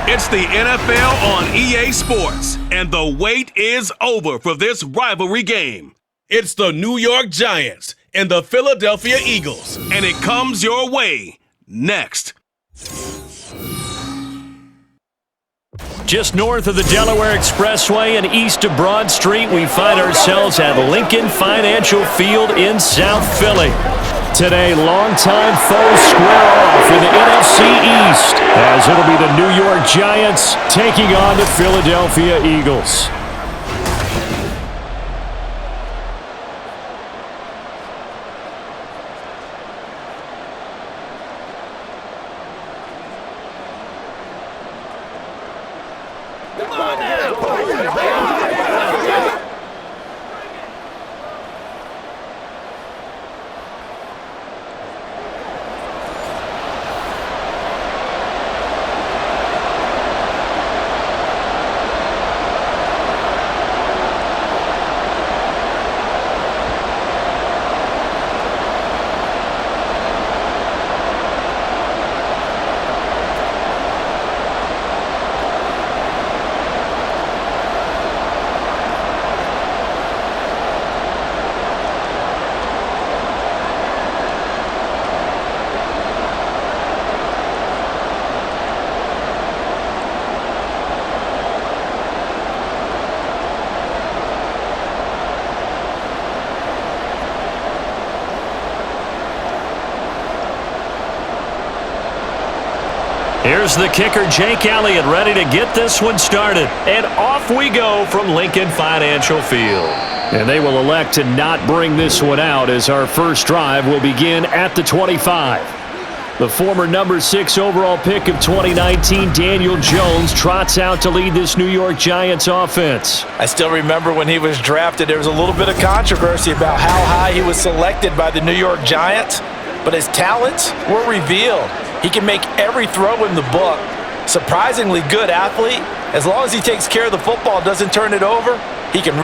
It's the NFL on EA Sports, and the wait is over for this rivalry game. It's the New York Giants and the Philadelphia Eagles, and it comes your way next. Just north of the Delaware Expressway and east of Broad Street, we find ourselves at Lincoln Financial Field in South Philly. Today, longtime foes square off in the NFC East, as it'll be the New York Giants taking on the Philadelphia Eagles. Here's the kicker, Jake Elliott, ready to get this one started. And off we go from Lincoln Financial Field. And they will elect to not bring this one out, as our first drive will begin at the 25. The former number 6 overall pick of 2019, Daniel Jones, trots out to lead this New York Giants offense. I still remember when he was drafted, there was a little bit of controversy about how high he was selected by the New York Giants, but his talents were revealed. He can make every throw in the book. Surprisingly good athlete. As long as he takes care of the football, doesn't turn it over, he can.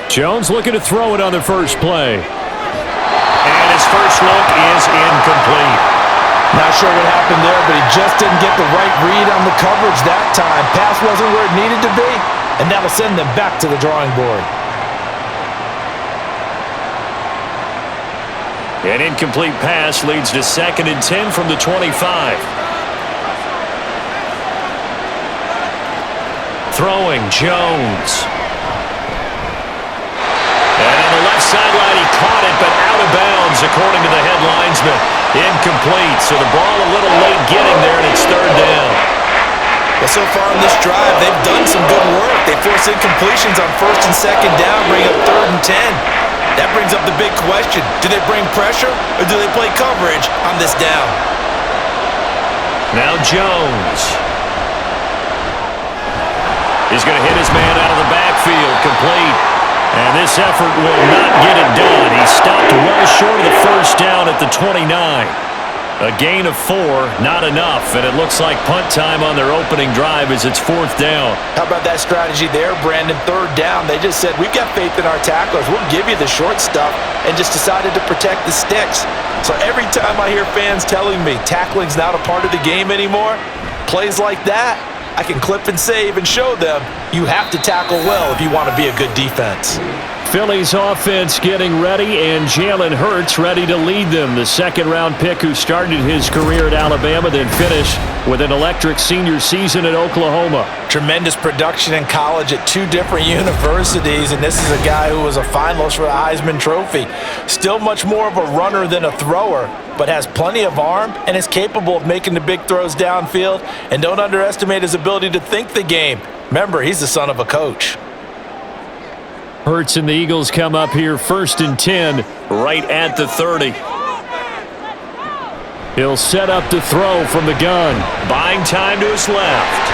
Jones looking to throw it on the first play. And his first look is incomplete. Not sure what happened there, but he just didn't get the right read on the coverage that time. Pass wasn't where it needed to be, and that'll send them back to the drawing board. An incomplete pass leads to 2nd and 10 from the 25. Throwing, Jones. And on the left sideline, he caught it, but out of bounds, according to the head linesman. Incomplete, so the ball a little late getting there, and it's 3rd down. Well, so far in this drive, they've done some good work. They force incompletions on 1st and 2nd down, bring up 3rd and 10. That brings up the big question. Do they bring pressure, or do they play coverage on this down? Now Jones. He's going to hit his man out of the backfield, complete. And this effort will not get it done. He stopped well short of the first down at the 29. A gain of 4, not enough, and it looks like punt time on their opening drive as it's 4th down. How about that strategy there, Brandon? 3rd down, they just said, we've got faith in our tacklers. We'll give you the short stuff, and just decided to protect the sticks. So every time I hear fans telling me tackling's not a part of the game anymore, plays like that, I can clip and save and show them you have to tackle well if you want to be a good defense. Philly's offense getting ready, and Jalen Hurts ready to lead them. The 2nd-round pick who started his career at Alabama, then finished with an electric senior season at Oklahoma. Tremendous production in college at 2 different universities, and this is a guy who was a finalist for the Heisman Trophy. Still much more of a runner than a thrower, but has plenty of arm and is capable of making the big throws downfield. And don't underestimate his ability to think the game. Remember, he's the son of a coach. Hurts and the Eagles come up here 1st and 10, right at the 30. He'll set up to throw from the gun. Buying time to his left.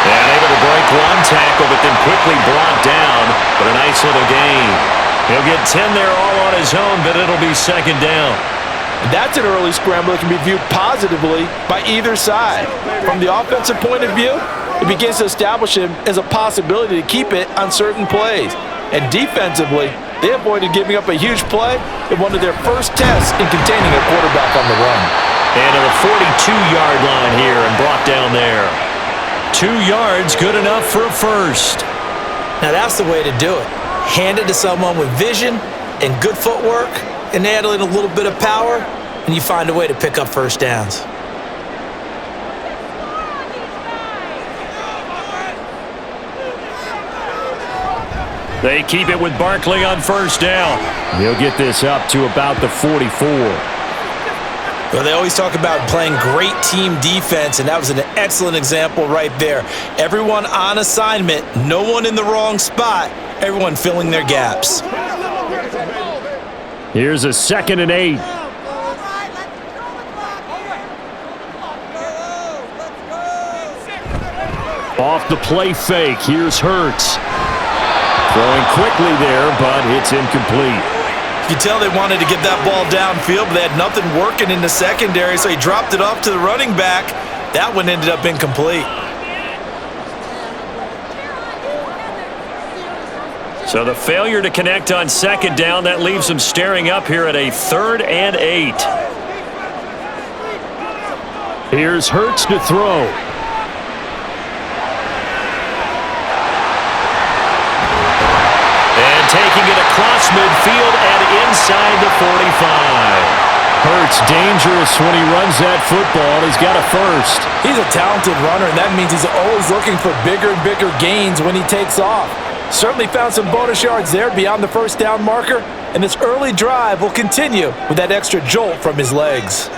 And able to break one tackle, but then quickly brought down. But a nice little gain. He'll get 10 there all on his own, but it'll be 2nd down. That's an early scramble that can be viewed positively by either side. From the offensive point of view, it begins to establish him as a possibility to keep it on certain plays. And defensively, they avoided giving up a huge play in one of their first tests in containing a quarterback on the run. And to the 42-yard line here and brought down there. 2 yards, good enough for a first. Now that's the way to do it. Hand it to someone with vision and good footwork and add in a little bit of power, and you find a way to pick up first downs. They keep it with Barkley on first down. He'll get this up to about the 44. Well, they always talk about playing great team defense, and that was an excellent example right there. Everyone on assignment, no one in the wrong spot, everyone filling their gaps. Here's a 2nd and 8. Off the play fake, here's Hurts. Throwing quickly there, but it's incomplete. You can tell they wanted to get that ball downfield, but they had nothing working in the secondary, so he dropped it off to the running back. That one ended up incomplete. So the failure to connect on 2nd down, that leaves them staring up here at a 3rd and 8. Here's Hurts to throw. And taking it across midfield and inside the 45. Hurts dangerous when he runs that football. He's got a first. He's a talented runner, and that means he's always looking for bigger and bigger gains when he takes off. Certainly found some bonus yards there beyond the first down marker, and this early drive will continue with that extra jolt from his legs.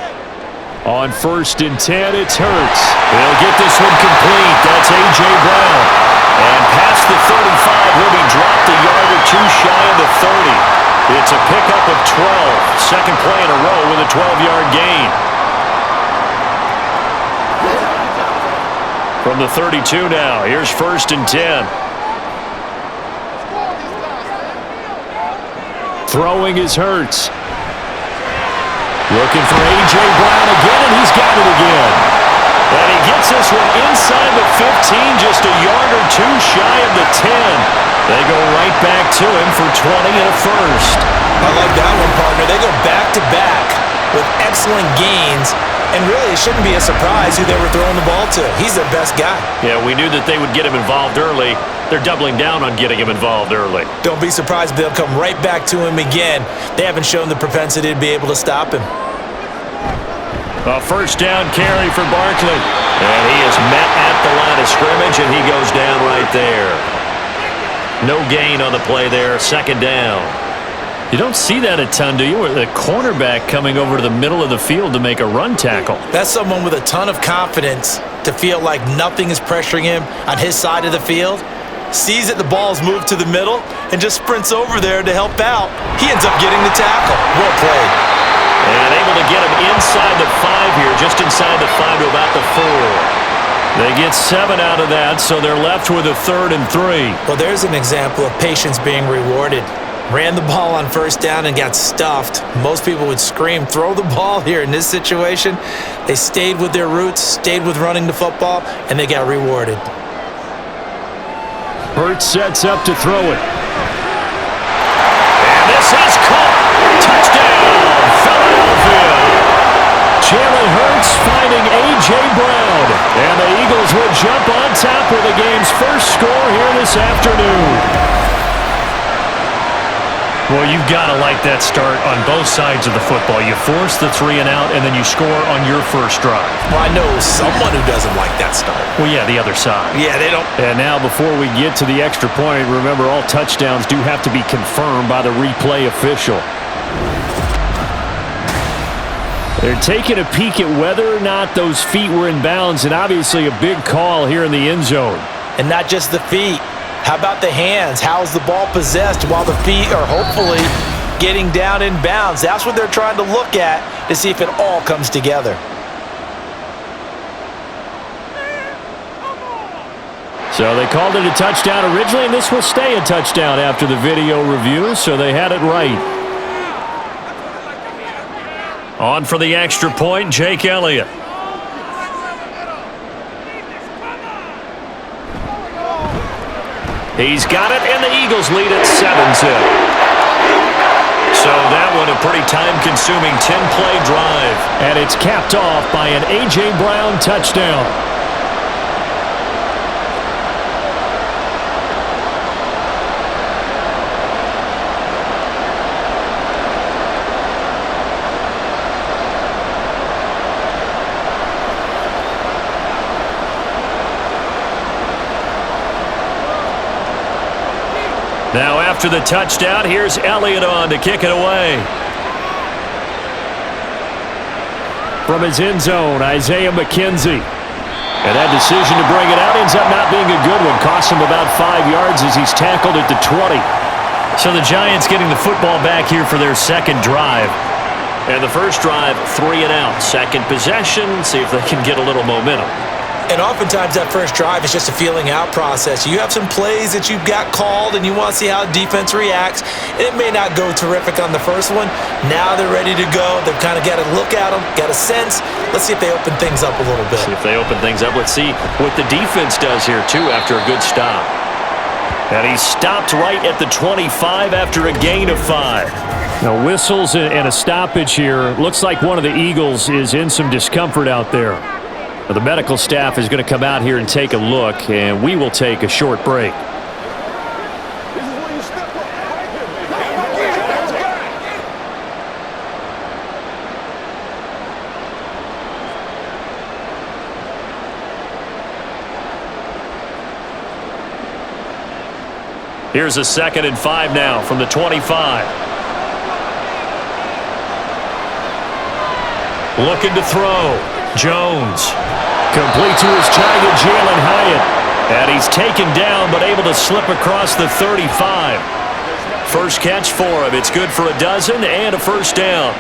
On 1st and 10, it's Hurts. He'll get this one complete. That's A.J. Brown. And past the 35, he'll be dropped a yard or two shy of the 30. It's a pickup of 12. Second play in a row with a 12-yard gain. From the 32 now, here's 1st and 10. Throwing is Hurts. Looking for A.J. Brown again, and he's got it again. And he gets this one inside the 15, just a yard or two shy of the 10. They go right back to him for 20 and a first. I like that one, partner. They go back-to-back with excellent gains, and really it shouldn't be a surprise who they were throwing the ball to. He's their best guy. Yeah, we knew that they would get him involved early. They're doubling down on getting him involved early. Don't be surprised if they'll come right back to him again. They haven't shown the propensity to be able to stop him. A first down carry for Barkley. And he is met at the line of scrimmage, and he goes down right there. No gain on the play there, 2nd down. You don't see that a ton, do you? Where the cornerback coming over to the middle of the field to make a run tackle. That's someone with a ton of confidence to feel like nothing is pressuring him on his side of the field. Sees that the ball's moved to the middle and just sprints over there to help out. He ends up getting the tackle. Well played. And able to get him inside the 5 here, just inside the 5 to about the 4. They get 7 out of that, so they're left with a 3rd and 3. Well, there's an example of patience being rewarded. Ran the ball on first down and got stuffed. Most people would scream, throw the ball here. In this situation, they stayed with their roots, stayed with running the football, and they got rewarded. Hurts sets up to throw it. And this is caught. Touchdown, Philadelphia. Jalen Hurts finding A.J. Brown. And the Eagles will jump on top with the game's first score here this afternoon. Well, you've got to like that start on both sides of the football. You force the 3 and out, and then you score on your first drive. Well, I know someone who doesn't like that start. Well, yeah, the other side. Yeah, they don't. And now, before we get to the extra point, remember all touchdowns do have to be confirmed by the replay official. They're taking a peek at whether or not those feet were in bounds, and obviously a big call here in the end zone. And not just the feet. How about the hands? How's the ball possessed while the feet are hopefully getting down in bounds? That's what they're trying to look at to see if it all comes together. So they called it a touchdown originally, and this will stay a touchdown after the video review, so they had it right. On for the extra point, Jake Elliott. He's got it, and the Eagles lead at 7-2. So that one a pretty time-consuming 10-play drive. And it's capped off by an A.J. Brown touchdown. Now after the touchdown, here's Elliott on to kick it away. From his end zone, Isaiah McKenzie. And that decision to bring it out ends up not being a good one. Cost him about 5 yards as he's tackled at the 20. So the Giants getting the football back here for their second drive. And the first drive, 3 and out. Second possession, see if they can get a little momentum. And oftentimes that first drive is just a feeling out process. You have some plays that you've got called and you want to see how defense reacts. And it may not go terrific on the first one. Now they're ready to go. They've kind of got to look at them, got a sense. Let's see if they open things up a little bit. See if they open things up. Let's see what the defense does here, too, after a good stop. And he stopped right at the 25 after a gain of 5. Now whistles and a stoppage here. Looks like one of the Eagles is in some discomfort out there. The medical staff is going to come out here and take a look, and we will take a short break. Here's a 2nd and 5 now from the 25. Looking to throw. Jones. Complete to his giant Jalen Hyatt. And he's taken down but able to slip across the 35. First catch for him. It's good for a dozen and a first down.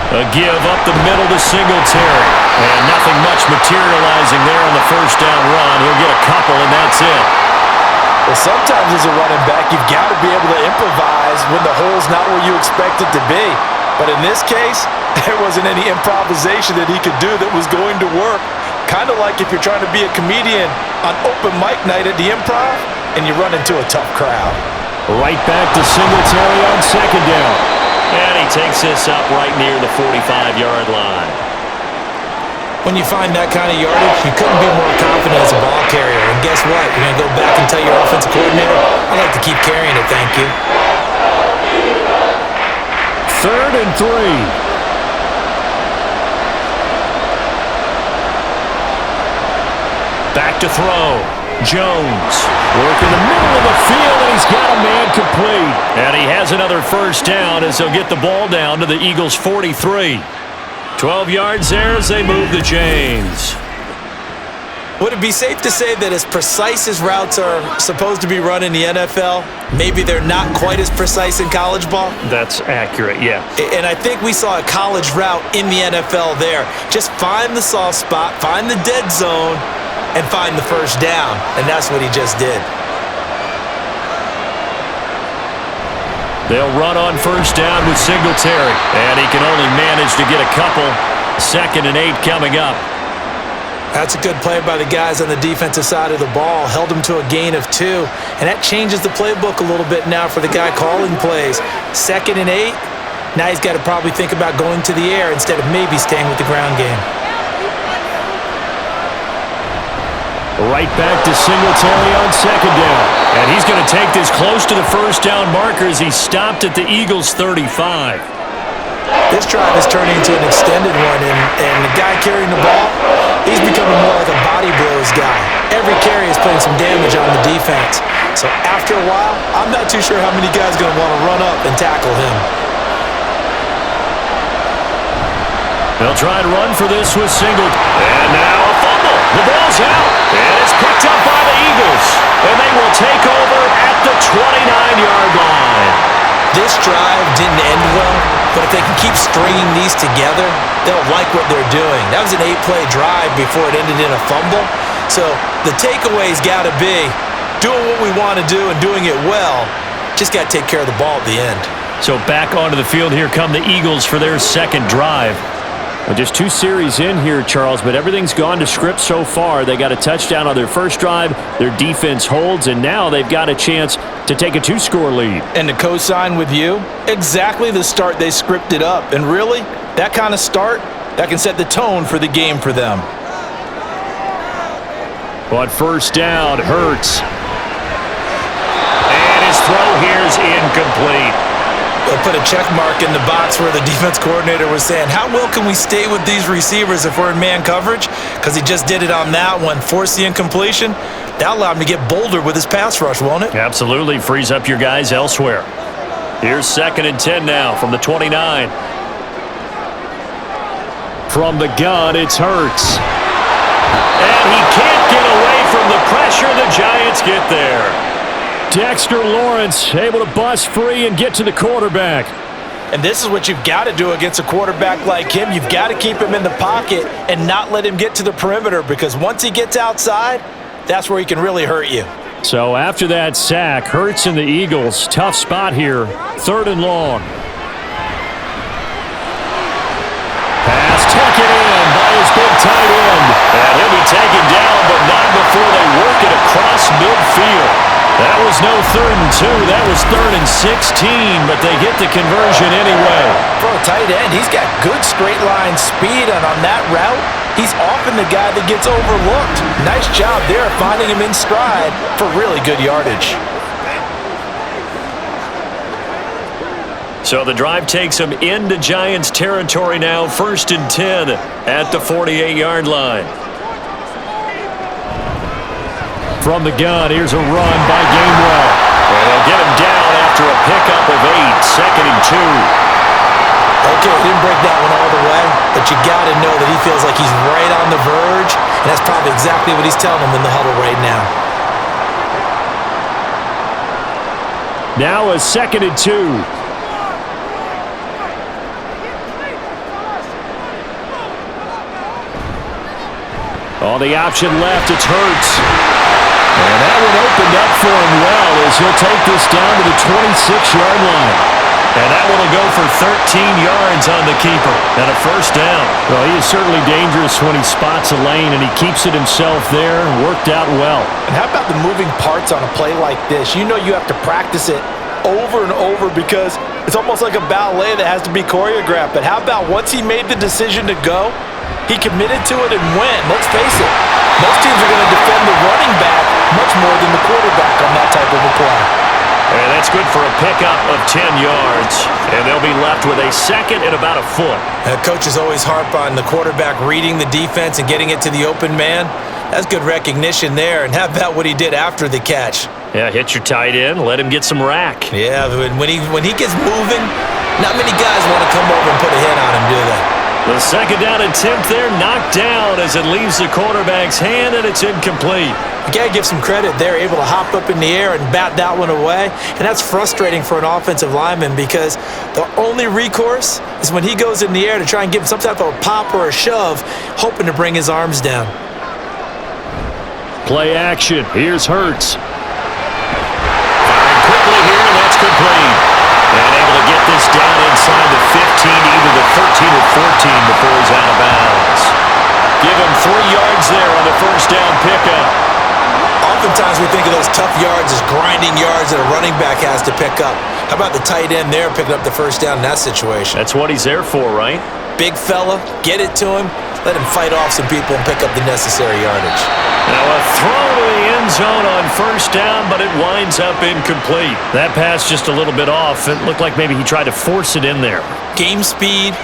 A give up the middle to Singletary. And nothing much materializing there on the first down run. He'll get a couple, and that's it. Well, sometimes as a running back, you've got to be able to improvise when the hole's not where you expect it to be. But in this case, there wasn't any improvisation that he could do that was going to work. Kind of like if you're trying to be a comedian on open mic night at the Improv and you run into a tough crowd. Right back to Singletary on second down. And he takes this up right near the 45-yard line. When you find that kind of yardage, you couldn't be more confident as a ball carrier. And guess what? You're going to go back and tell your offensive coordinator, I'd like to keep carrying it, thank you. 3rd and 3. Back to throw. Jones. Work in the middle of the field, and he's got a man complete. And he has another first down as he'll get the ball down to the Eagles' 43. 12 yards there as they move the chains. Would it be safe to say that as precise as routes are supposed to be run in the NFL, maybe they're not quite as precise in college ball? That's accurate, yeah. And I think we saw a college route in the NFL there. Just find the soft spot, find the dead zone, and find the first down. And that's what he just did. They'll run on first down with Singletary. And he can only manage to get a couple. 2nd and 8 coming up. That's a good play by the guys on the defensive side of the ball. Held him to a gain of 2. And that changes the playbook a little bit now for the guy calling plays. 2nd and 8. Now he's got to probably think about going to the air instead of maybe staying with the ground game. Right back to Singletary on second down. And he's going to take this close to the first down marker as he stopped at the Eagles' 35. This drive is turning into an extended one, and the guy carrying the ball, he's becoming more like a body blows guy. Every carry is putting some damage on the defense. So after a while, I'm not too sure how many guys are going to want to run up and tackle him. They'll try to run for this with Singletary. And now a fumble. The ball's out. And it's picked up by the Eagles. And they will take over at the 29-yard line. This drive didn't end well, but if they can keep stringing these together, they'll like what they're doing. That was an 8-play drive before it ended in a fumble. So the takeaway's got to be doing what we want to do and doing it well. Just got to take care of the ball at the end. So back onto the field, here come the Eagles for their second drive. Well, just 2 series in here, Charles, but everything's gone to script so far. They got a touchdown on their first drive. Their defense holds, and now they've got a chance to take a 2-score lead. And to co-sign with you, exactly the start they scripted up. And really, that kind of start, that can set the tone for the game for them. On first down, Hurts. And his throw here is incomplete. They'll put a check mark in the box where the defense coordinator was saying, how well can we stay with these receivers if we're in man coverage? Because he just did it on that one, forced the incompletion. That'll allow him to get bolder with his pass rush, won't it? Absolutely. Frees up your guys elsewhere. Here's 2nd and 10 now from the 29. From the gun, it's Hurts. And he can't get away from the pressure. The Giants get there. Dexter Lawrence able to bust free and get to the quarterback. And this is what you've got to do against a quarterback like him. You've got to keep him in the pocket and not let him get to the perimeter, because once he gets outside, that's where he can really hurt you. So after that sack, Hurts and the Eagles, tough spot here, 3rd and long. Pass taken in by his big tight end. And he'll be taken down, but not before they work it across midfield. That was no 3rd and 2. That was 3rd and 16, but they get the conversion anyway. For a tight end, he's got good straight line speed, and on that route, he's often the guy that gets overlooked. Nice job there finding him in stride for really good yardage. So the drive takes him into Giants territory now, 1st and 10 at the 48-yard line. From the gun, here's a run by Gainwell. And they'll get him down after a pickup of 8, 2nd and 2. Okay, he didn't break that one all the way, but you got to know that he feels like he's right on the verge, and that's probably exactly what he's telling them in the huddle right now. Now a 2nd and 2. On the option left, it's Hurts. And that one opened up for him well as he'll take this down to the 26-yard line. And that one will go for 13 yards on the keeper and a 1st down. Well, he is certainly dangerous when he spots a lane, and he keeps it himself there. Worked out well. And how about the moving parts on a play like this? You know you have to practice it over and over because it's almost like a ballet that has to be choreographed. But how about once he made the decision to go, he committed to it and went. Let's face it, most teams are going to defend the running back much more than the quarterback on that type of a play. And that's good for a pickup of 10 yards. And they'll be left with a 2nd and about a foot. Coaches always harp on the quarterback reading the defense and getting it to the open man. That's good recognition there. And how about what he did after the catch? Yeah, hit your tight end, let him get some rack. Yeah, when he gets moving, not many guys want to come over and put a hit on him, do they? The 2nd down attempt there knocked down as it leaves the quarterback's hand, and it's incomplete. You got to give some credit. They're able to hop up in the air and bat that one away, and that's frustrating for an offensive lineman because the only recourse is when he goes in the air to try and give some type of a pop or a shove, hoping to bring his arms down. Play action. Here's Hurts. Firing quickly here, and that's complete. And able to get this down inside the 15, either the 13 or 14 before he's out of bounds. Give him 3 yards there on the 1st down pickup. Oftentimes we think of those tough yards as grinding yards that a running back has to pick up. How about the tight end there picking up the 1st down in that situation? That's what he's there for, right? Big fella, get it to him, let him fight off some people and pick up the necessary yardage. Now a throw to the end zone on 1st down, but it winds up incomplete. That pass just a little bit off. It looked like maybe he tried to force it in there. Game speed,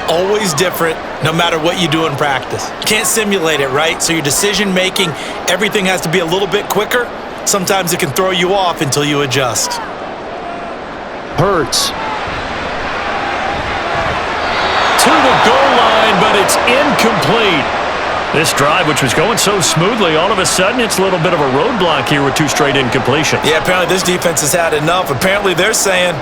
always different, no matter what you do in practice. You can't simulate it, right? So your decision-making, everything has to be a little bit quicker. Sometimes it can throw you off until you adjust. Hurts. To the goal line, but it's incomplete. This drive, which was going so smoothly, all of a sudden it's a little bit of a roadblock here with 2 straight incompletions. Yeah, apparently this defense has had enough. Apparently they're saying,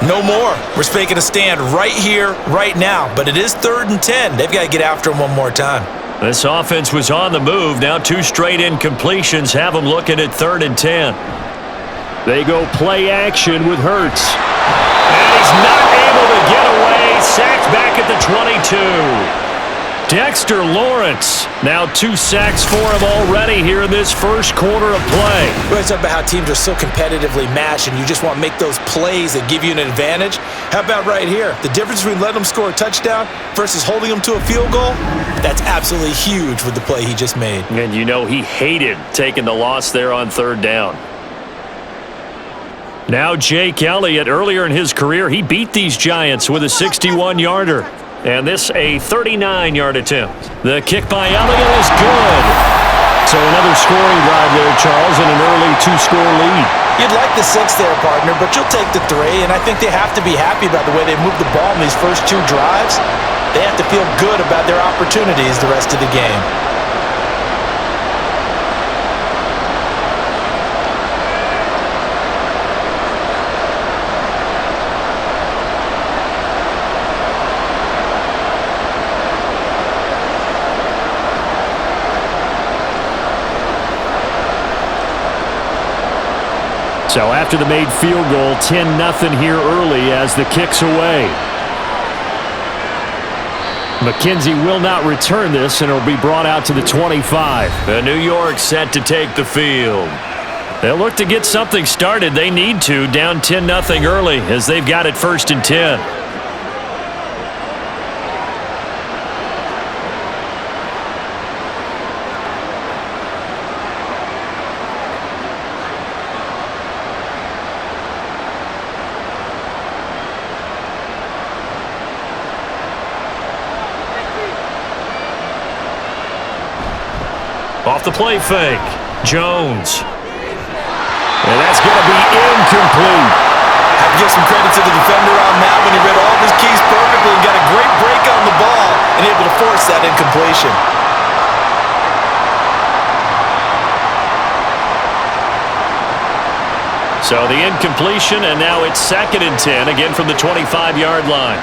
no more. We're making a stand right here, right now. But it is 3rd and 10. They've got to get after him one more time. This offense was on the move. Now 2 straight incompletions have them looking at 3rd and 10. They go play action with Hurts. And he's is not able to get away. Sacked back at the 22. Dexter Lawrence, now 2 sacks for him already here in this first quarter of play. We always talk about how teams are so competitively matched and you just want to make those plays that give you an advantage. How about right here? The difference between letting them score a touchdown versus holding them to a field goal, that's absolutely huge with the play he just made. And you know he hated taking the loss there on 3rd down. Now Jake Elliott, earlier in his career, he beat these Giants with a 61-yarder. And this a 39-yard attempt. The kick by Elliott is good. So another scoring drive there, Charles, and an early 2-score lead. You'd like the 6 there, partner, but you'll take the 3, and I think they have to be happy about the way they moved the ball in these first 2 drives. They have to feel good about their opportunities the rest of the game. So after the made field goal, 10-0 here early as the kick's away. McKenzie will not return this, and it'll be brought out to the 25. The New York set to take the field. They'll look to get something started. They need to, down 10-0 early as they've got it 1st and 10. Off the play fake, Jones. And that's going to be incomplete. I have to give some credit to the defender on that when he read all of his keys perfectly and got a great break on the ball and able to force that incompletion. So the incompletion, and now it's 2nd and 10, again from the 25-yard line.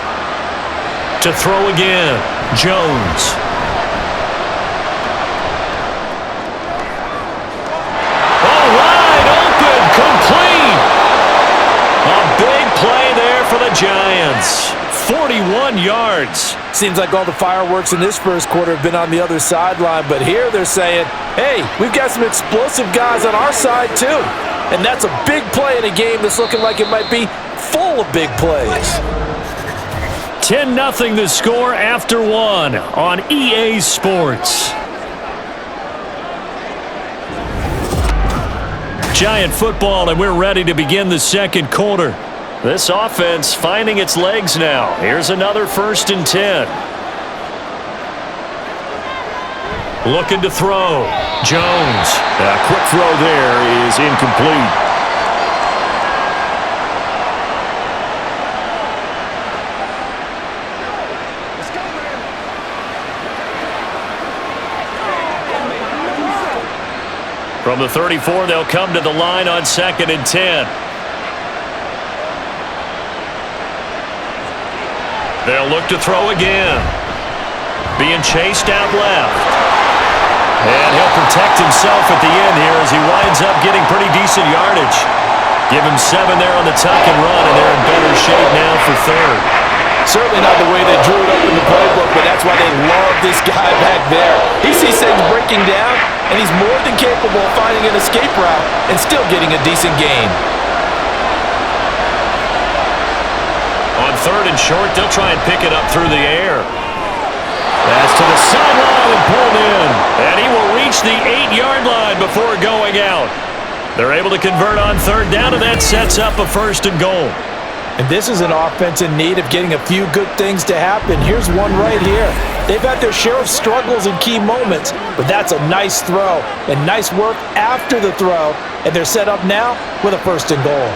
To throw again, Jones. Complete! A big play there for the Giants. 41 yards. Seems like all the fireworks in this first quarter have been on the other sideline, but here they're saying, hey, we've got some explosive guys on our side too. And that's a big play in a game that's looking like it might be full of big plays. 10-0 the score after 1 on EA Sports. Giant football, and we're ready to begin the second quarter. This offense finding its legs now. Here's another 1st and 10. Looking to throw. Jones. A quick throw there is incomplete. From the 34, they'll come to the line on 2nd and 10. They'll look to throw again. Being chased out left. And he'll protect himself at the end here as he winds up getting pretty decent yardage. Give him 7 there on the tuck and run, and they're in better shape now for 3rd. Certainly not the way they drew it up in the playbook, but that's why they love this guy back there. He sees things breaking down, and he's more than capable of finding an escape route and still getting a decent gain. On 3rd and short, they'll try and pick it up through the air. That's to the sideline and pulled in. And he will reach the 8-yard line before going out. They're able to convert on 3rd down, and that sets up a 1st and goal. And this is an offense in need of getting a few good things to happen. Here's one right here. They've had their share of struggles in key moments, but that's a nice throw and nice work after the throw. And they're set up now with a 1st and goal.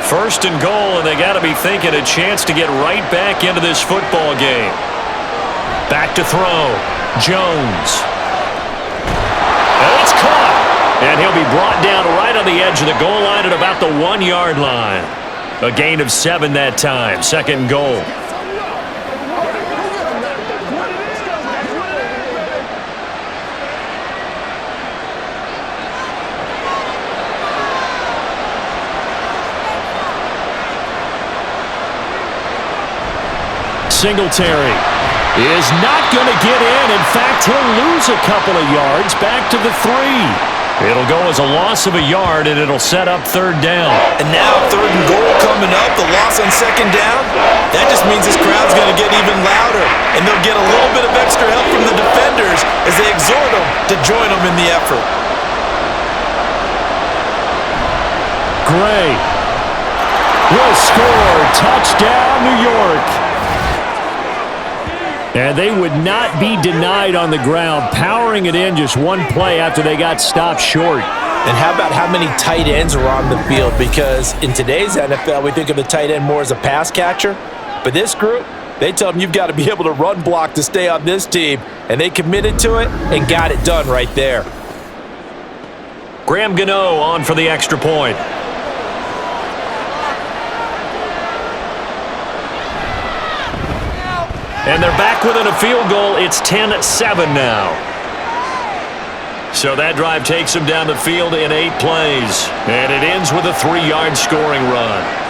1st and goal, and they got to be thinking a chance to get right back into this football game. Back to throw. Jones. And it's caught. And he'll be brought down right on the edge of the goal line at about the 1-yard line. A gain of 7 that time. 2nd and goal. Singletary is not going to get in. In fact, he'll lose a couple of yards back to the 3. It'll go as a loss of a yard, and it'll set up third down. And now 3rd and goal coming up, the loss on 2nd down. That just means this crowd's going to get even louder, and they'll get a little bit of extra help from the defenders as they exhort them to join them in the effort. Gray will score. Touchdown, New York. And they would not be denied on the ground, powering it in just one play after they got stopped short. And how about how many tight ends are on the field? Because in today's NFL, we think of the tight end more as a pass catcher. But this group, they tell them you've got to be able to run block to stay on this team. And they committed to it and got it done right there. Graham Gano on for the extra point. And they're back within a field goal. It's 10-7 now. So that drive takes them down the field in 8 plays. And it ends with a 3-yard scoring run.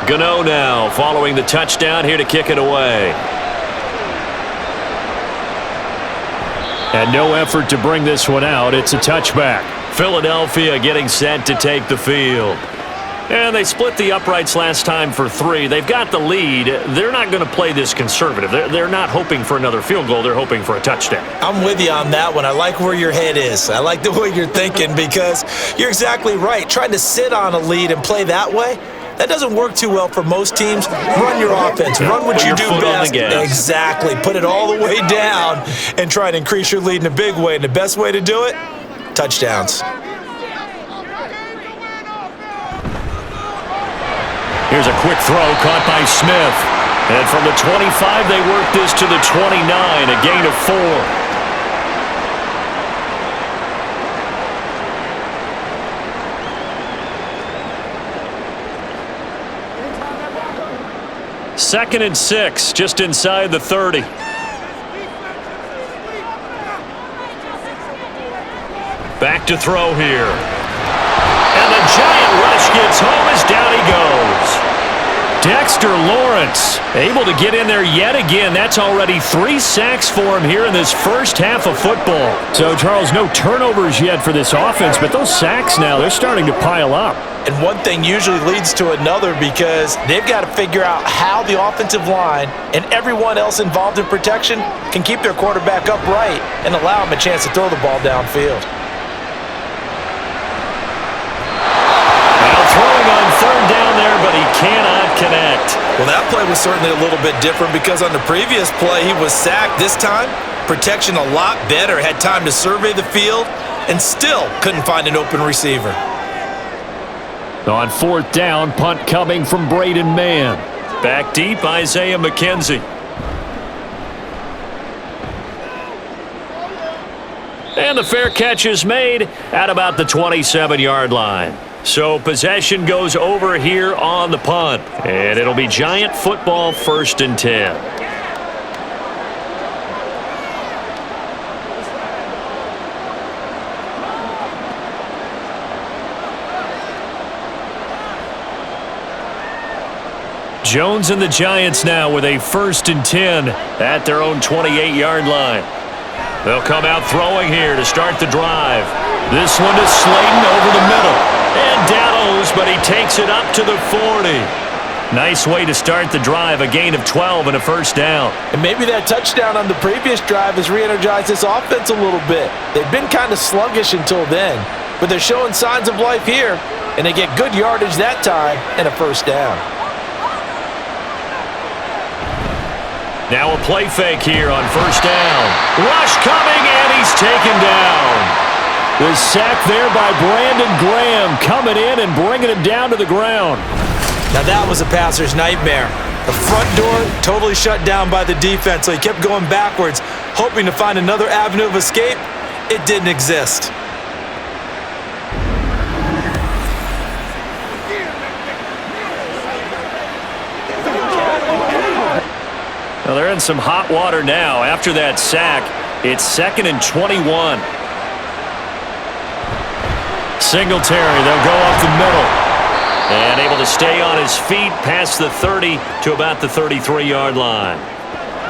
Gano now following the touchdown here to kick it away. And no effort to bring this one out. It's a touchback. Philadelphia getting set to take the field. And they split the uprights last time for 3. They've got the lead. They're not going to play this conservative. They're not hoping for another field goal. They're hoping for a touchdown. I'm with you on that one. I like where your head is. I like the way you're thinking because you're exactly right. Trying to sit on a lead and play that way, that doesn't work too well for most teams. Run your offense. Run what you do best. Exactly. Put it all the way down and try to increase your lead in a big way. And the best way to do it, touchdowns. Here's a quick throw caught by Smith. And from the 25, they work this to the 29, a gain of 4. Second and 6, just inside the 30. Back to throw here. And the giant rush gets home as down he goes. Dexter Lawrence able to get in there yet again. That's already 3 sacks for him here in this first half of football. So, Charles, no turnovers yet for this offense, but those sacks now, they're starting to pile up. And one thing usually leads to another because they've got to figure out how the offensive line and everyone else involved in protection can keep their quarterback upright and allow him a chance to throw the ball downfield. Now throwing on 3rd down there, but he cannot connect. Well, that play was certainly a little bit different because on the previous play he was sacked. This time, protection a lot better, had time to survey the field, and still couldn't find an open receiver. On 4th down, punt coming from Braden Mann. Back deep, Isaiah McKenzie. And the fair catch is made at about the 27-yard line. So possession goes over here on the punt. And it'll be Giant football 1st and 10. Jones and the Giants now with a 1st and 10 at their own 28-yard line. They'll come out throwing here to start the drive. This one to Slayton over the middle. And Dallows, but he takes it up to the 40. Nice way to start the drive, a gain of 12 and a 1st down. And maybe that touchdown on the previous drive has re-energized this offense a little bit. They've been kind of sluggish until then, but they're showing signs of life here, and they get good yardage that time and a 1st down. Now a play fake here on 1st down. Rush coming, and he's taken down. The sack there by Brandon Graham coming in and bringing him down to the ground. Now that was a passer's nightmare. The front door totally shut down by the defense, so he kept going backwards, hoping to find another avenue of escape. It didn't exist. Well, they're in some hot water now. After that sack, it's 2nd and 21. Singletary, they'll go up the middle. And able to stay on his feet past the 30 to about the 33-yard line.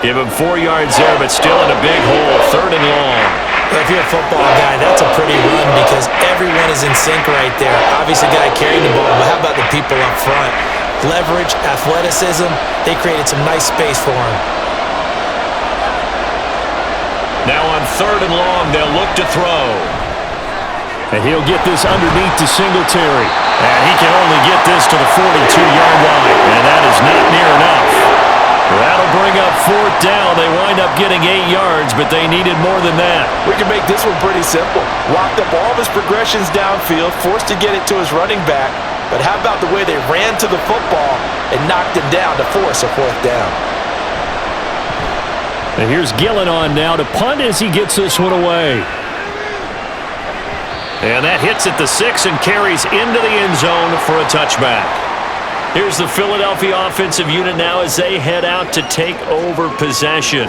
Give him 4 yards there, but still in a big hole, 3rd and long. If you're a football guy, that's a pretty run because everyone is in sync right there. Obviously, the guy carrying the ball, but how about the people up front? Leverage, athleticism, they created some nice space for him. Now on 3rd and long, they'll look to throw. And he'll get this underneath to Singletary. And he can only get this to the 42-yard line. And that is not near enough. That'll bring up 4th down. They wind up getting 8 yards, but they needed more than that. We can make this one pretty simple. Locked up all of his progressions downfield, forced to get it to his running back. But how about the way they ran to the football and knocked him down to force a 4th down? And here's Gillen on now to punt as he gets this one away. And that hits at the 6 and carries into the end zone for a touchback. Here's the Philadelphia offensive unit now as they head out to take over possession.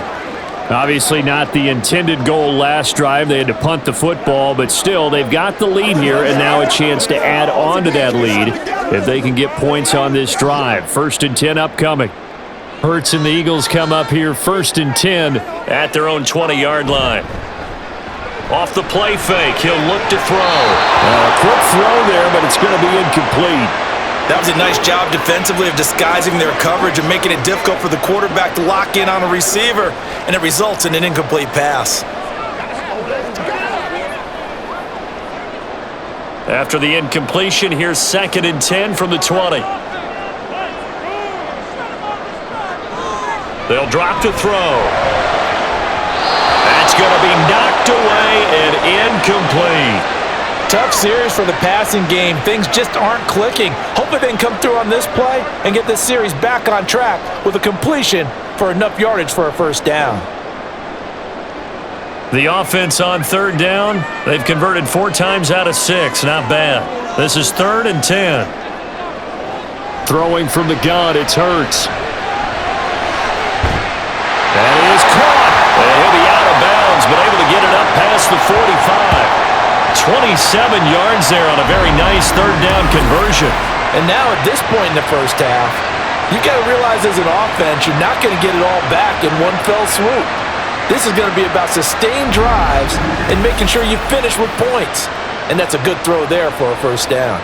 Obviously not the intended goal last drive. They had to punt the football, but still they've got the lead here and now a chance to add on to that lead if they can get points on this drive. 1st and 10 upcoming. Hurts and the Eagles come up here 1st and 10 at their own 20-yard line. Off the play fake, he'll look to throw. A quick throw there, but it's going to be incomplete. That was a nice job defensively of disguising their coverage and making it difficult for the quarterback to lock in on a receiver, and it results in an incomplete pass. After the incompletion, here's 2nd and 10 from the 20. They'll drop to throw. That's going to be knocked away and incomplete. Tough series for the passing game. Things just aren't clicking. Hopefully they can come through on this play and get this series back on track with a completion for enough yardage for a 1st down. The offense on 3rd down, they've converted 4 times out of 6. Not bad. This is 3rd and 10. Throwing from the gun, it's Hurts. That is caught. And he'll be out of bounds, but able to get it up past the 45. 27 yards there on a very nice 3rd down conversion. And now at this point in the 1st half, you've got to realize as an offense, you're not going to get it all back in one fell swoop. This is going to be about sustained drives and making sure you finish with points. And that's a good throw there for a 1st down.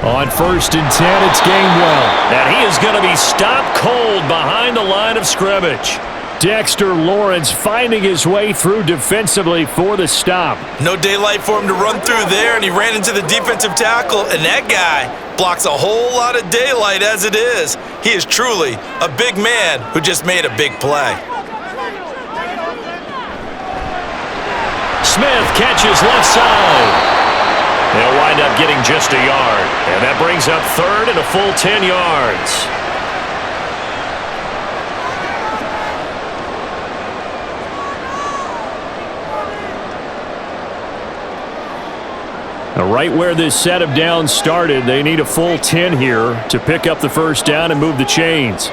On 1st and 10, it's Gainwell. And he is going to be stopped cold behind the line of scrimmage. Dexter Lawrence finding his way through defensively for the stop. No daylight for him to run through there, and he ran into the defensive tackle, and that guy blocks a whole lot of daylight as it is. He is truly a big man who just made a big play. Smith catches left side. They'll wind up getting just a yard. And that brings up 3rd and a full 10 yards. Now, right where this set of downs started, they need a full 10 here to pick up the 1st down and move the chains.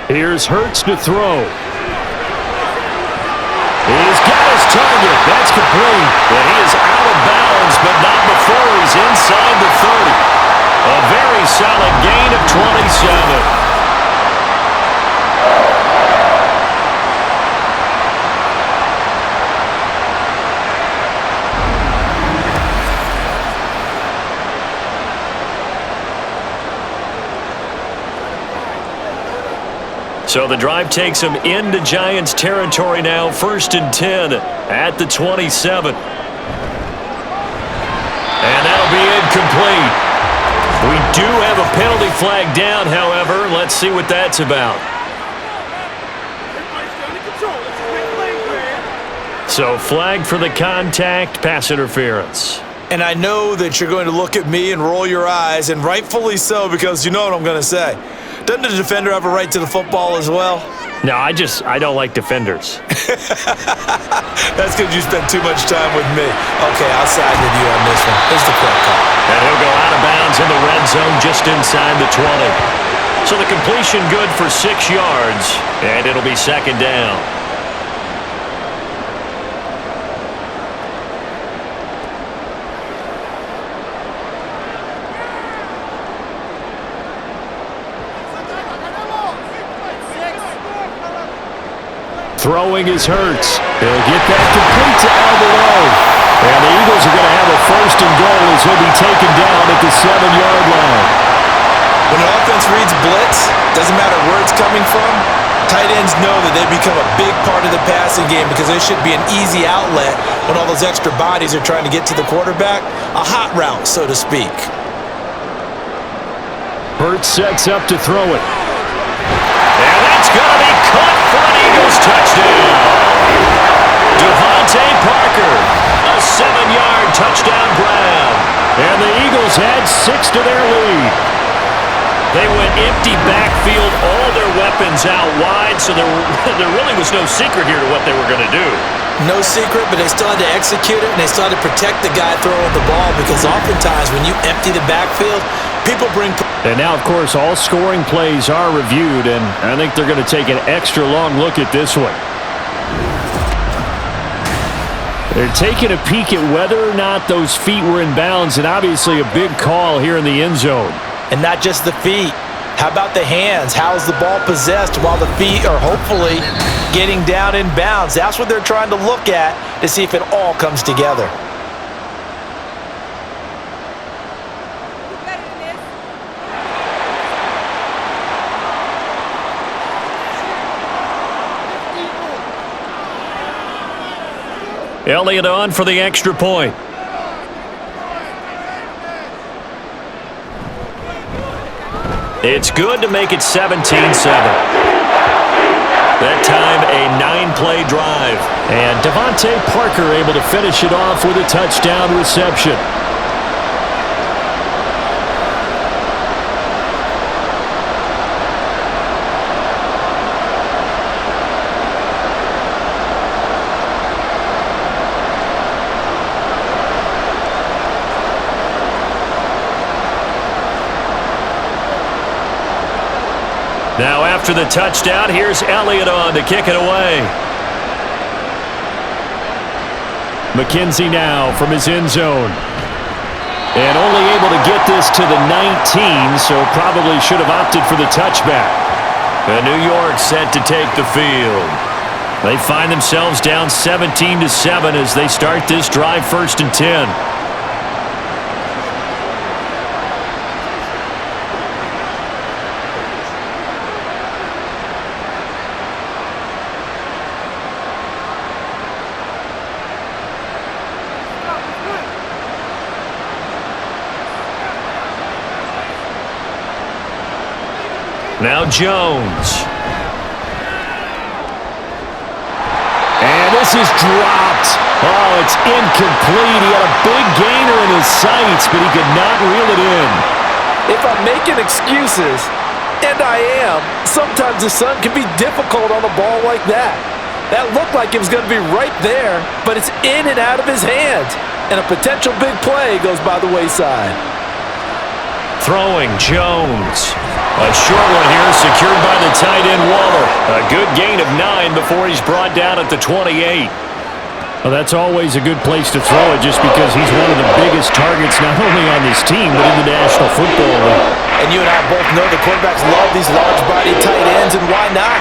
Here's Hurts to throw. He's got his target. That's complete. And he is out of bounds, but not before he's inside the 30. A very solid gain of 27. So the drive takes them into Giants territory now, 1st and 10 at the 27. And that'll be incomplete. We do have a penalty flag down, however. Let's see what that's about. So flag for the contact, pass interference. And I know that you're going to look at me and roll your eyes, and rightfully so, because you know what I'm going to say. Doesn't the defender have a right to the football as well? No, I don't like defenders. That's because you spend too much time with me. Okay, I'll side with you on this one. Here's the correct call. And he'll go out of bounds in the red zone just inside the 20. So the completion good for 6 yards, and it'll be second down. Throwing is Hurts. He'll get that complete to Alvarado. And the Eagles are going to have a first and goal as he'll be taken down at the 7-yard line. When an offense reads blitz, doesn't matter where it's coming from, tight ends know that they become a big part of the passing game because there should be an easy outlet when all those extra bodies are trying to get to the quarterback. A hot route, so to speak. Hurts sets up to throw it. And that's going to be caught for an Eagles touchdown. Devontae Parker, a 7-yard touchdown grab. And the Eagles add 6 to their lead. They went empty backfield, all their weapons out wide, so there really was no secret here to what they were going to do. No secret, but they still had to execute it, and they still had to protect the guy throwing the ball because oftentimes when you empty the backfield, people bring... And now, of course, all scoring plays are reviewed, and I think they're going to take an extra long look at this one. They're taking a peek at whether or not those feet were in bounds, and obviously a big call here in the end zone. And not just the feet. How about the hands? How's the ball possessed while the feet are hopefully getting down in bounds? That's what they're trying to look at to see if it all comes together. Elliott on for the extra point. It's good to make it 17-7. That time, a 9-play drive. And Devontae Parker able to finish it off with a touchdown reception. Now after the touchdown, here's Elliott on to kick it away. McKenzie now from his end zone. And only able to get this to the 19, so probably should have opted for the touchback. And New York set to take the field. They find themselves down 17-7 as they start this drive 1st and 10. Now Jones. And this is dropped. Oh, it's incomplete. He had a big gainer in his sights, but he could not reel it in. If I'm making excuses, and I am, sometimes the sun can be difficult on a ball like that. That looked like it was going to be right there, but it's in and out of his hands. And a potential big play goes by the wayside. Throwing Jones. A short one here, secured by the tight end Waller. A good gain of 9 before he's brought down at the 28. Well, that's always a good place to throw it just because he's one of the biggest targets not only on this team but in the National Football League. And you and I both know the quarterbacks love these large-bodied tight ends, and why not?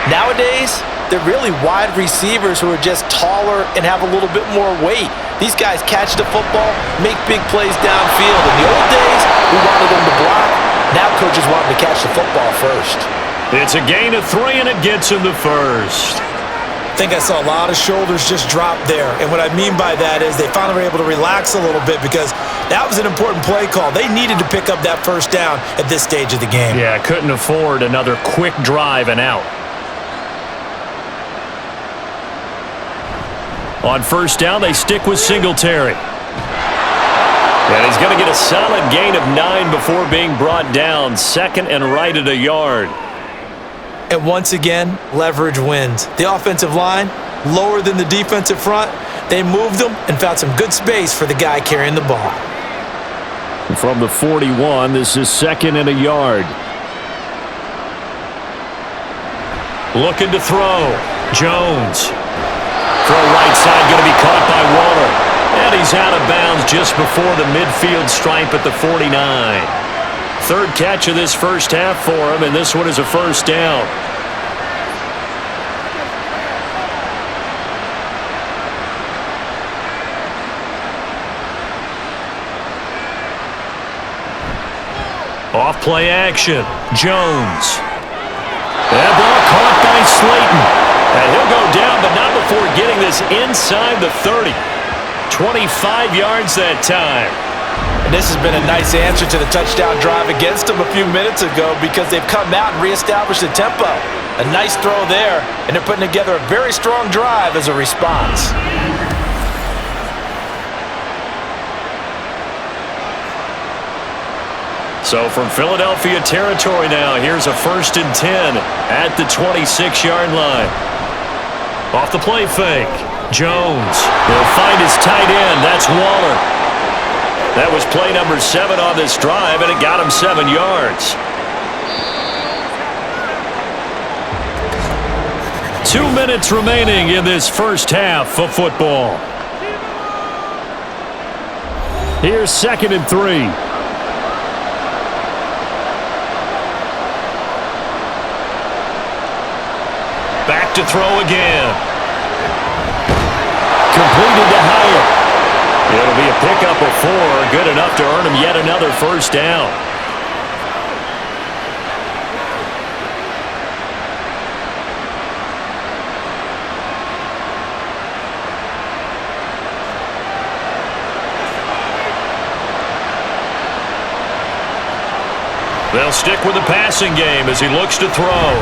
Nowadays, they're really wide receivers who are just taller and have a little bit more weight. These guys catch the football, make big plays downfield. In the old days, we wanted them to block. Now coaches want them to catch the football first. It's a gain of 3, and it gets him the first. I think I saw a lot of shoulders just drop there. And what I mean by that is they finally were able to relax a little bit because that was an important play call. They needed to pick up that first down at this stage of the game. Yeah, couldn't afford another quick drive and out. On first down, they stick with Singletary. And he's going to get a solid gain of 9 before being brought down. Second and right at a yard. And once again, leverage wins. The offensive line, lower than the defensive front. They moved them and found some good space for the guy carrying the ball. From the 41, this is second and a yard. Looking to throw. Jones. Throw right side, going to be caught by Waller. And he's out of bounds just before the midfield stripe at the 49. Third catch of this first half for him, and this one is a first down. Off play action. Jones. That ball caught by Slayton. And he'll go down, but not before getting this inside the 30. 25 yards that time. And this has been a nice answer to the touchdown drive against them a few minutes ago because they've come out and reestablished the tempo. A nice throw there, and they're putting together a very strong drive as a response. So from Philadelphia territory now, here's a 1st and 10 at the 26-yard line. Off the play fake. Jones will find his tight end. That's Waller. That was play number 7 on this drive, and it got him 7 yards. 2 minutes remaining in this first half of football. Here's 2nd and 3. Back to throw again. Completed to Hyatt. It'll be a pickup of 4, good enough to earn him yet another first down. They'll stick with the passing game as he looks to throw.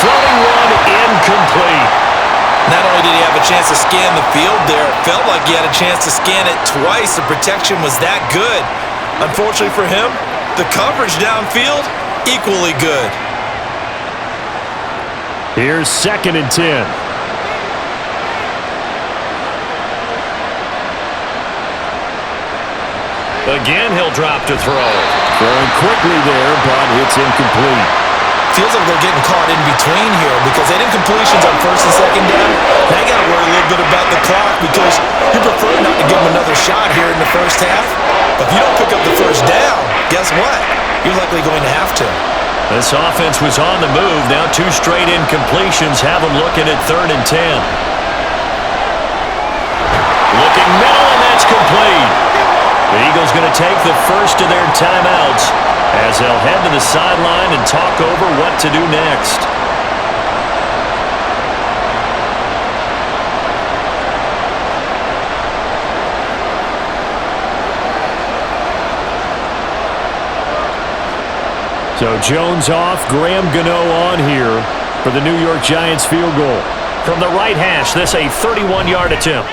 Floating one incomplete. Not only did he have a chance to scan the field there, it felt like he had a chance to scan it twice. The protection was that good. Unfortunately for him, the coverage downfield, equally good. Here's 2nd and 10. Again, he'll drop to throw. Throwing quickly there, but it's incomplete. Feels like they're getting caught in between here because they did completions on 1st and 2nd down. Now you got to worry a little bit about the clock because you prefer not to give them another shot here in the first half. But if you don't pick up the first down, guess what? You're likely going to have to. This offense was on the move. Now 2 straight incompletions have them looking at 3rd and 10. Looking middle, and that's complete. The Eagles going to take the first of their timeouts as they'll head to the sideline and talk over what to do next. So Jones off, Graham Gano on here for the New York Giants field goal. From the right hash, this a 31-yard attempt.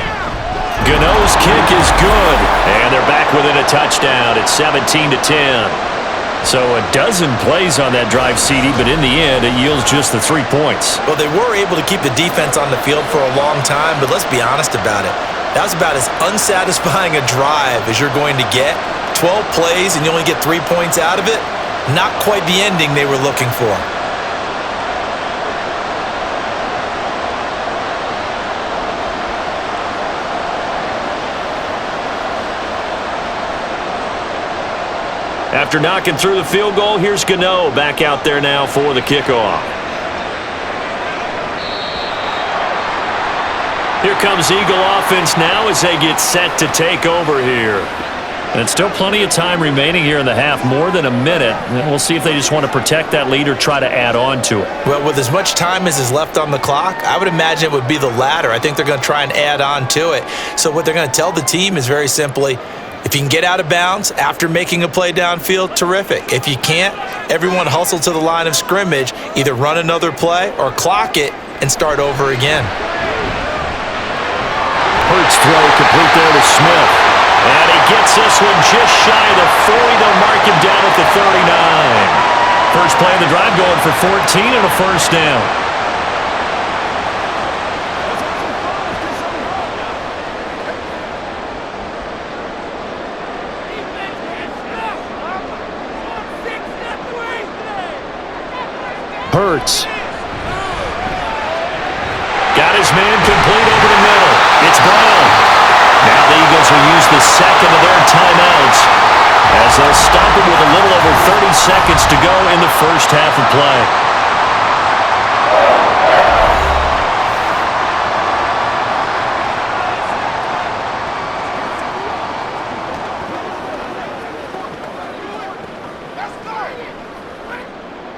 Gano's kick is good, and they're back within a touchdown at 17-10. So a dozen plays on that drive, CD, but in the end, it yields just the 3 points. Well, they were able to keep the defense on the field for a long time, but let's be honest about it. That was about as unsatisfying a drive as you're going to get. 12 plays, and you only get 3 points out of it. Not quite the ending they were looking for. After knocking through the field goal, here's Gano back out there now for the kickoff. Here comes Eagle offense now as they get set to take over here. And still plenty of time remaining here in the half, more than a minute. And we'll see if they just want to protect that lead or try to add on to it. Well, with as much time as is left on the clock, I would imagine it would be the latter. I think they're going to try and add on to it. So what they're going to tell the team is very simply, if you can get out of bounds after making a play downfield, terrific. If you can't, everyone hustle to the line of scrimmage, either run another play or clock it and start over again. Hurts throw complete there to Smith. this one just shy of the 40. They'll mark him down at the 39. First play of the drive going for 14 and a first down. Hurts. Got his man complete over the middle. It's Brown. Now the Eagles will use the second of their timeouts as they'll stop it with a little over 30 seconds to go in the first half of play.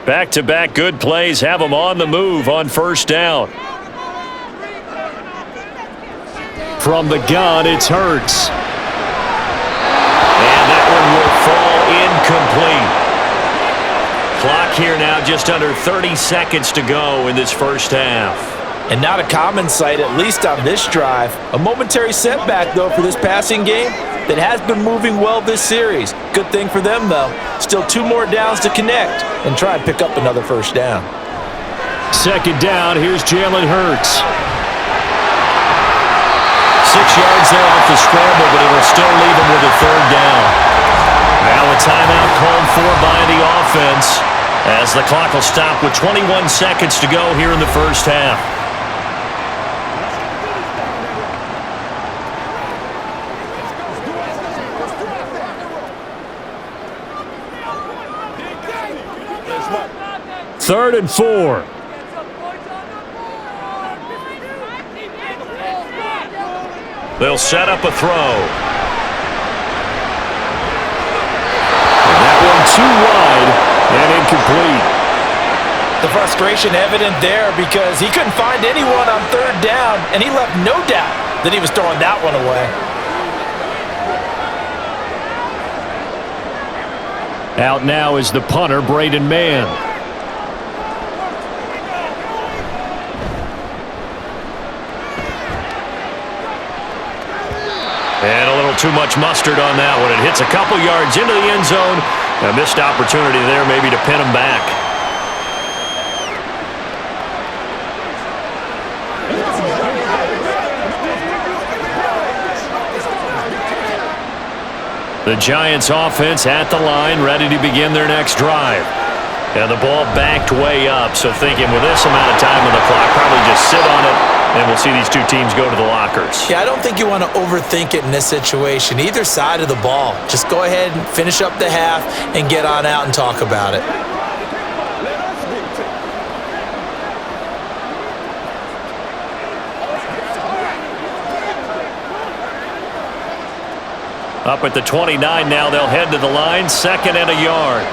Back-to-back good plays have them on the move on first down. From the gun, it's Hurts. And that one will fall incomplete. Clock here now just under 30 seconds to go in this first half. And not a common sight, at least on this drive. A momentary setback, though, for this passing game that has been moving well this series. Good thing for them, though. Still 2 more downs to connect and try and pick up another first down. Second down, here's Jalen Hurts. 6 yards there off the scramble, but it'll still leave him with a third down. Now a timeout called for by the offense as the clock will stop with 21 seconds to go here in the first half. Third and 4. They'll set up a throw. And that one too wide and incomplete. The frustration evident there because he couldn't find anyone on third down, and he left no doubt that he was throwing that one away. Out now is the punter, Braden Mann. And a little too much mustard on that one. It hits a couple yards into the end zone. A missed opportunity there maybe to pin him back. The Giants offense at the line, ready to begin their next drive. And the ball backed way up, so thinking with this amount of time on the clock, probably just sit on it, and we'll see these two teams go to the lockers. Yeah, I don't think you want to overthink it in this situation. Either side of the ball. Just go ahead and finish up the half and get on out and talk about it. Up at the 29 now, they'll head to the line, second and a yard.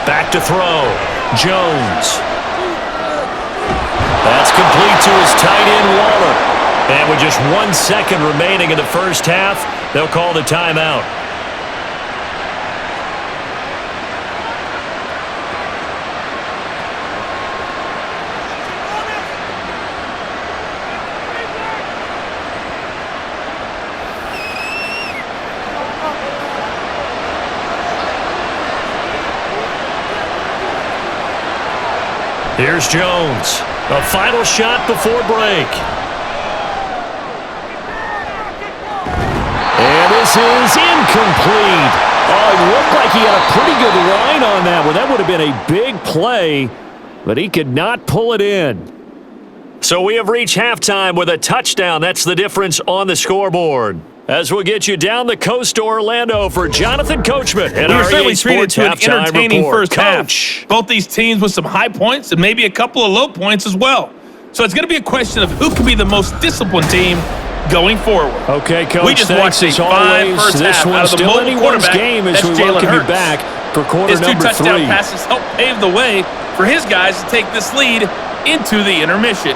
Back to throw. Jones. That's complete to his tight end, Waller. And with just 1 second remaining in the first half, they'll call the timeout. Here's Jones. A final shot before break. And this is incomplete. Oh, it looked like he had a pretty good line on that one. That would have been a big play, but he could not pull it in. So we have reached halftime with a touchdown. That's the difference on the scoreboard. As we'll get you down the coast to Orlando for Jonathan Coachman and our EA Sports halftime entertaining report. first half. Both these teams with some high points and maybe a couple of low points as well. So it's going to be a question of who can be the most disciplined team going forward. Okay, Coach, we just thanks watched a as always. first This half one's out of the still mobile anyone's quarterback. game as That's we Jalen welcome you Hurts. back for quarter His 2 number 3. touchdown passes helped pave the way for his guys to take this lead into the intermission.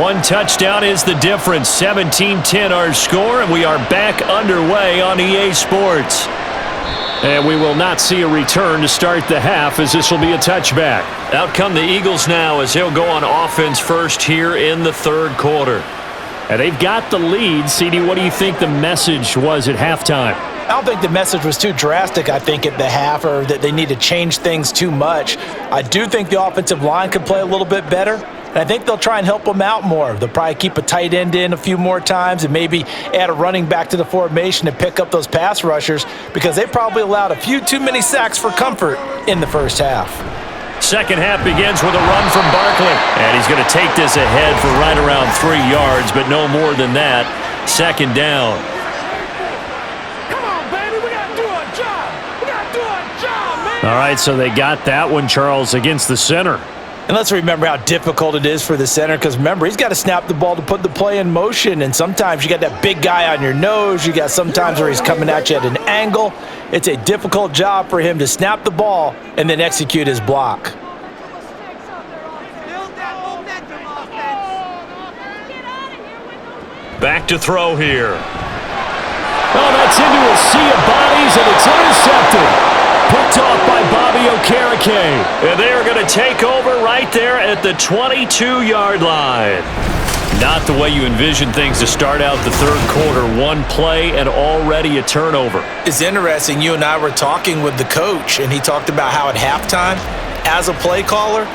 One touchdown is the difference. 17-10 our score, and we are back underway on EA Sports. And we will not see a return to start the half, as this will be a touchback. Out come the Eagles now as they'll go on offense first here in the third quarter. And they've got the lead. CD, what do you think the message was at halftime? I don't think the message was too drastic, I think, at the half, or that they need to change things too much. I do think the offensive line could play a little bit better, and I think they'll try and help them out more. They'll probably keep a tight end in a few more times and maybe add a running back to the formation to pick up those pass rushers, because they probably allowed a few too many sacks for comfort in the first half. Second half begins with a run from Barkley. And he's going to take this ahead for right around 3 yards, but no more than that. Second down. Come on, baby. We got to do our job. We got to do our job, man. All right, so they got that one, Charles, against the center. And let's remember how difficult it is for the center, because remember, he's got to snap the ball to put the play in motion, and sometimes you got that big guy on your nose. You got sometimes where he's coming at you at an angle. It's a difficult job for him to snap the ball and then execute his block. Back to throw here. Oh, that's into a sea of bodies, and it's intercepted. Picked off by Bobby Okereke. And they are going to take over right there at the 22-yard line. Not the way you envision things to start out the third quarter. One play and already a turnover. It's interesting. You and I were talking with the coach, and he talked about how at halftime, as a play caller,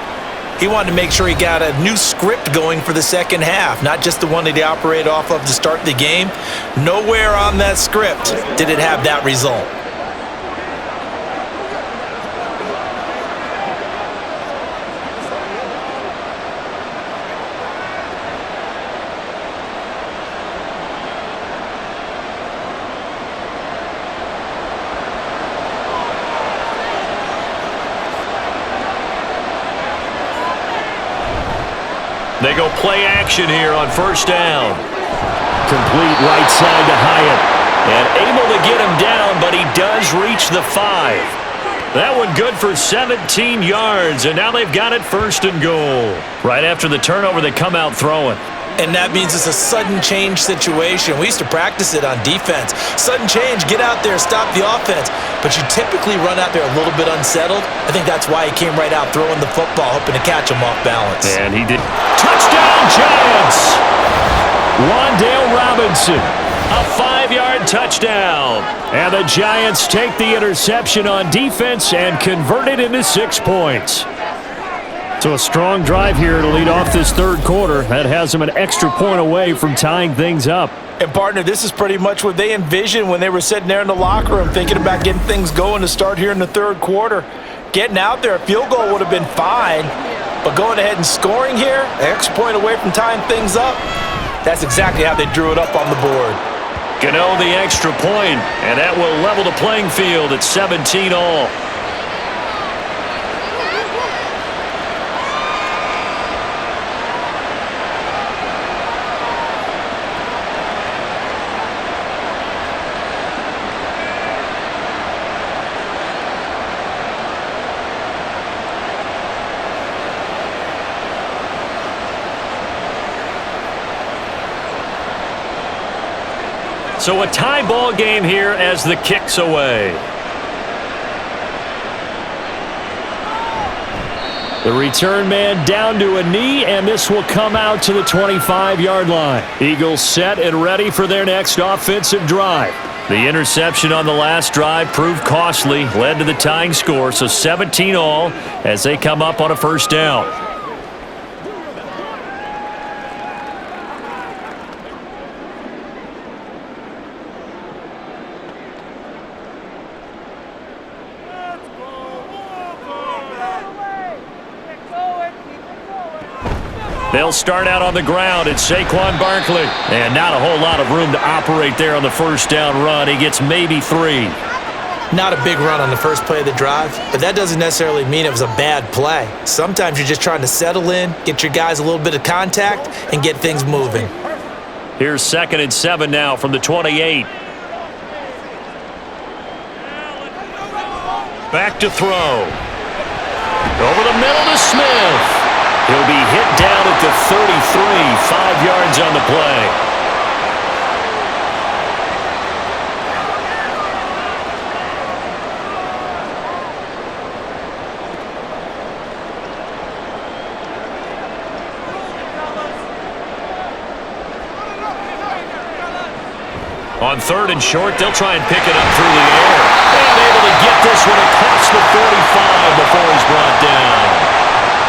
he wanted to make sure he got a new script going for the second half, not just the one that he operated off of to start the game. Nowhere on that script did it have that result. They go play action here on first down. Complete right side to Hyatt. And able to get him down, but he does reach the 5. That one good for 17 yards, and now they've got it first and goal. Right after the turnover, they come out throwing. And that means it's a sudden change situation. We used to practice it on defense. Sudden change, get out there, stop the offense. But you typically run out there a little bit unsettled. I think that's why he came right out throwing the football, hoping to catch him off balance. And he did. Touchdown, Giants! Wan'Dale Robinson, a 5-yard touchdown. And the Giants take the interception on defense and convert it into 6 points. So a strong drive here to lead off this third quarter. That has them an extra point away from tying things up. And, partner, this is pretty much what they envisioned when they were sitting there in the locker room thinking about getting things going to start here in the third quarter. Getting out there, a field goal would have been fine, but going ahead and scoring here, an extra point away from tying things up, that's exactly how they drew it up on the board. Gano the extra point, and that will level the playing field at 17 all. So a tie ball game here as the kick's away. The return man down to a knee, and this will come out to the 25-yard line. Eagles set and ready for their next offensive drive. The interception on the last drive proved costly, led to the tying score, so 17 all as they come up on a first down. They'll start out on the ground. It's Saquon Barkley. And not a whole lot of room to operate there on the first down run. He gets maybe 3. Not a big run on the first play of the drive, but that doesn't necessarily mean it was a bad play. Sometimes you're just trying to settle in, get your guys a little bit of contact, and get things moving. Here's 2nd and 7 now from the 28. Back to throw. Over the middle to Smith. He'll be hit down at the 33, 5 yards on the play. On 3rd and short, they'll try and pick it up through the air. And able to get this one across the 45 before he's brought down.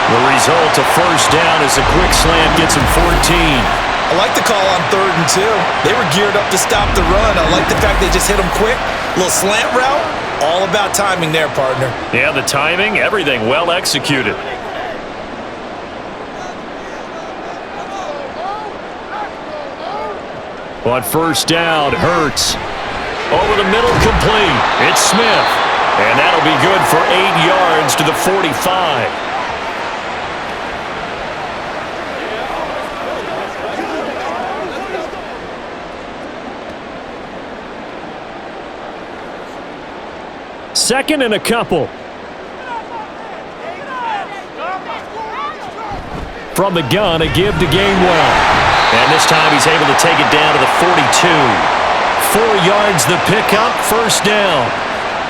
The result, a first down as a quick slant gets him 14. I like the call on 3rd and 2. They were geared up to stop the run. I like the fact they just hit him quick. Little slant route. All about timing there, partner. Yeah, the timing, everything well executed. On first down, Hurts. Over the middle, complete. It's Smith. And that'll be good for 8 yards to the 45. Second and a couple. From the gun, a give to Gainwell. And this time he's able to take it down to the 42. 4 yards the pickup, first down.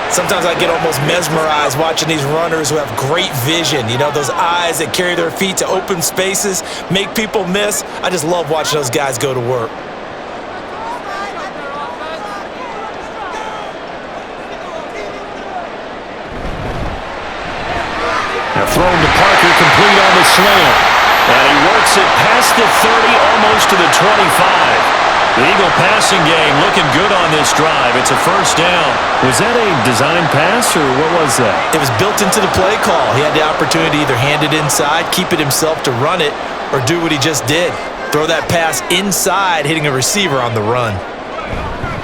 Sometimes I get almost mesmerized watching these runners who have great vision. You know, those eyes that carry their feet to open spaces, make people miss. I just love watching those guys go to work. Now thrown to Parker, complete on the slant. And he works it past the 30, almost to the 25. The Eagle passing game looking good on this drive. It's a first down. Was that a design pass, or what was that? It was built into the play call. He had the opportunity to either hand it inside, keep it himself to run it, or do what he just did. Throw that pass inside, hitting a receiver on the run.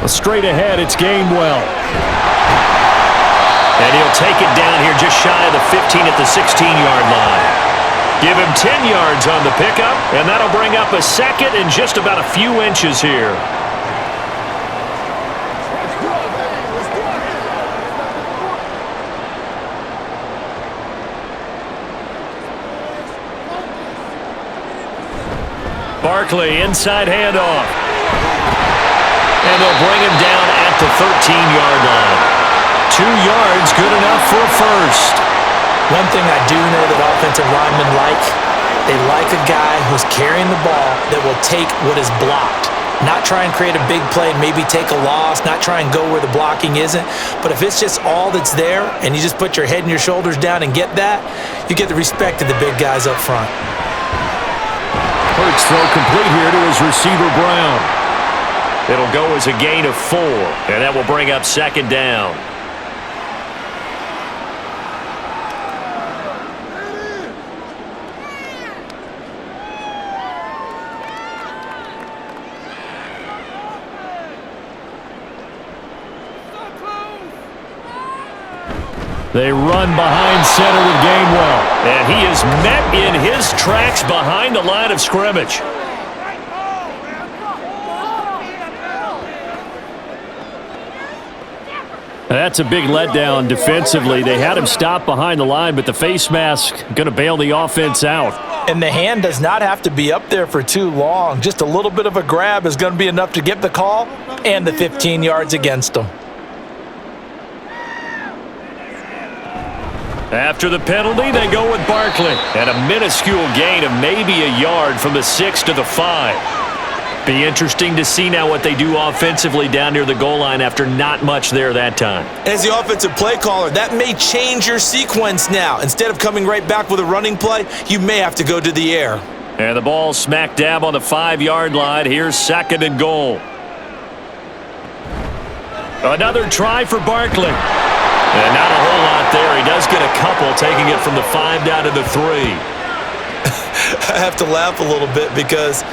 Well, straight ahead, it's Gainwell. And he'll take it down here just shy of the 15 at the 16-yard line. Give him 10 yards on the pickup, and that'll bring up a second and just about a few inches here. Barkley, inside handoff. And they'll bring him down at the 13-yard line. 2 yards, good enough for a first. One thing I do know that offensive linemen like, they like a guy who's carrying the ball that will take what is blocked. Not try and create a big play and maybe take a loss, not try and go where the blocking isn't. But if it's just all that's there and you just put your head and your shoulders down and get that, you get the respect of the big guys up front. Hurts throw complete here to his receiver Brown. It'll go as a gain of 4, and that will bring up second down. They run behind center with Gainwell. And he is met in his tracks behind the line of scrimmage. That's a big letdown defensively. They had him stop behind the line, but the face mask going to bail the offense out. And the hand does not have to be up there for too long. Just a little bit of a grab is going to be enough to get the call and the 15 yards against them. After the penalty, they go with Barkley. And a minuscule gain of maybe a yard from the 6 to the 5. Be interesting to see now what they do offensively down near the goal line after not much there that time. As the offensive play caller, that may change your sequence now. Instead of coming right back with a running play, you may have to go to the air. And the ball smack dab on the 5-yard line. Here's second and goal. Another try for Barkley. And not a whole lot there. He does get a couple, taking it from the 5 down to the 3. I have to laugh a little bit because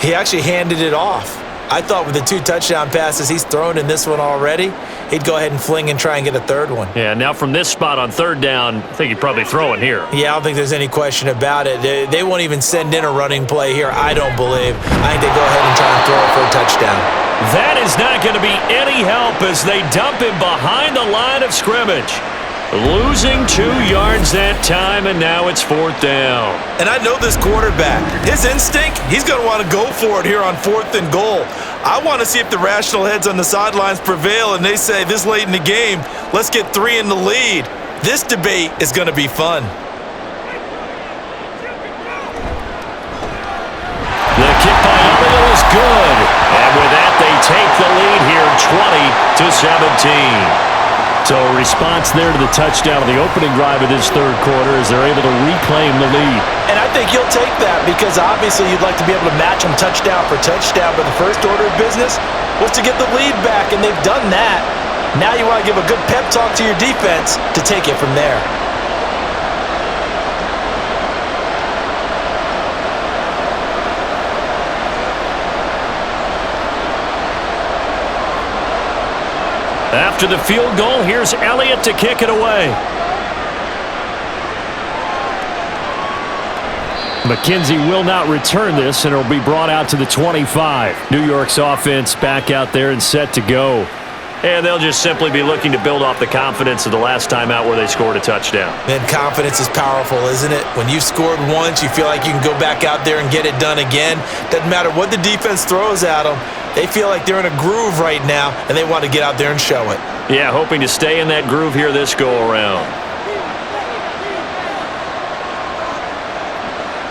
he actually handed it off. I thought with the 2 touchdown passes he's thrown in this one already, he'd go ahead and fling and try and get a third one. Yeah, now from this spot on 3rd down, I think he'd probably throw it here. Yeah, I don't think there's any question about it. They won't even send in a running play here, I don't believe. I think they go ahead and try and throw it for a touchdown. That is not going to be any help as they dump him behind the line of scrimmage. Losing 2 yards that time, and now it's 4th down. And I know this quarterback. His instinct, he's going to want to go for it here on 4th and goal. I want to see if the rational heads on the sidelines prevail and they say this late in the game, let's get 3 in the lead. This debate is going to be fun. The kick by Elliott is good. And with that, they take the lead here 20-17. So a response there to the touchdown of the opening drive of this third quarter as they're able to reclaim the lead. And I think he'll take that because obviously you'd like to be able to match him touchdown for touchdown, but the first order of business was to get the lead back, and they've done that. Now you want to give a good pep talk to your defense to take it from there. After the field goal, here's Elliott to kick it away. McKenzie will not return this, and it'll be brought out to the 25. New York's offense back out there and set to go. And they'll just simply be looking to build off the confidence of the last time out where they scored a touchdown. Man, confidence is powerful, isn't it? When you've scored once, you feel like you can go back out there and get it done again. Doesn't matter what the defense throws at them. They feel like they're in a groove right now, and they want to get out there and show it. Yeah, hoping to stay in that groove here this go-around.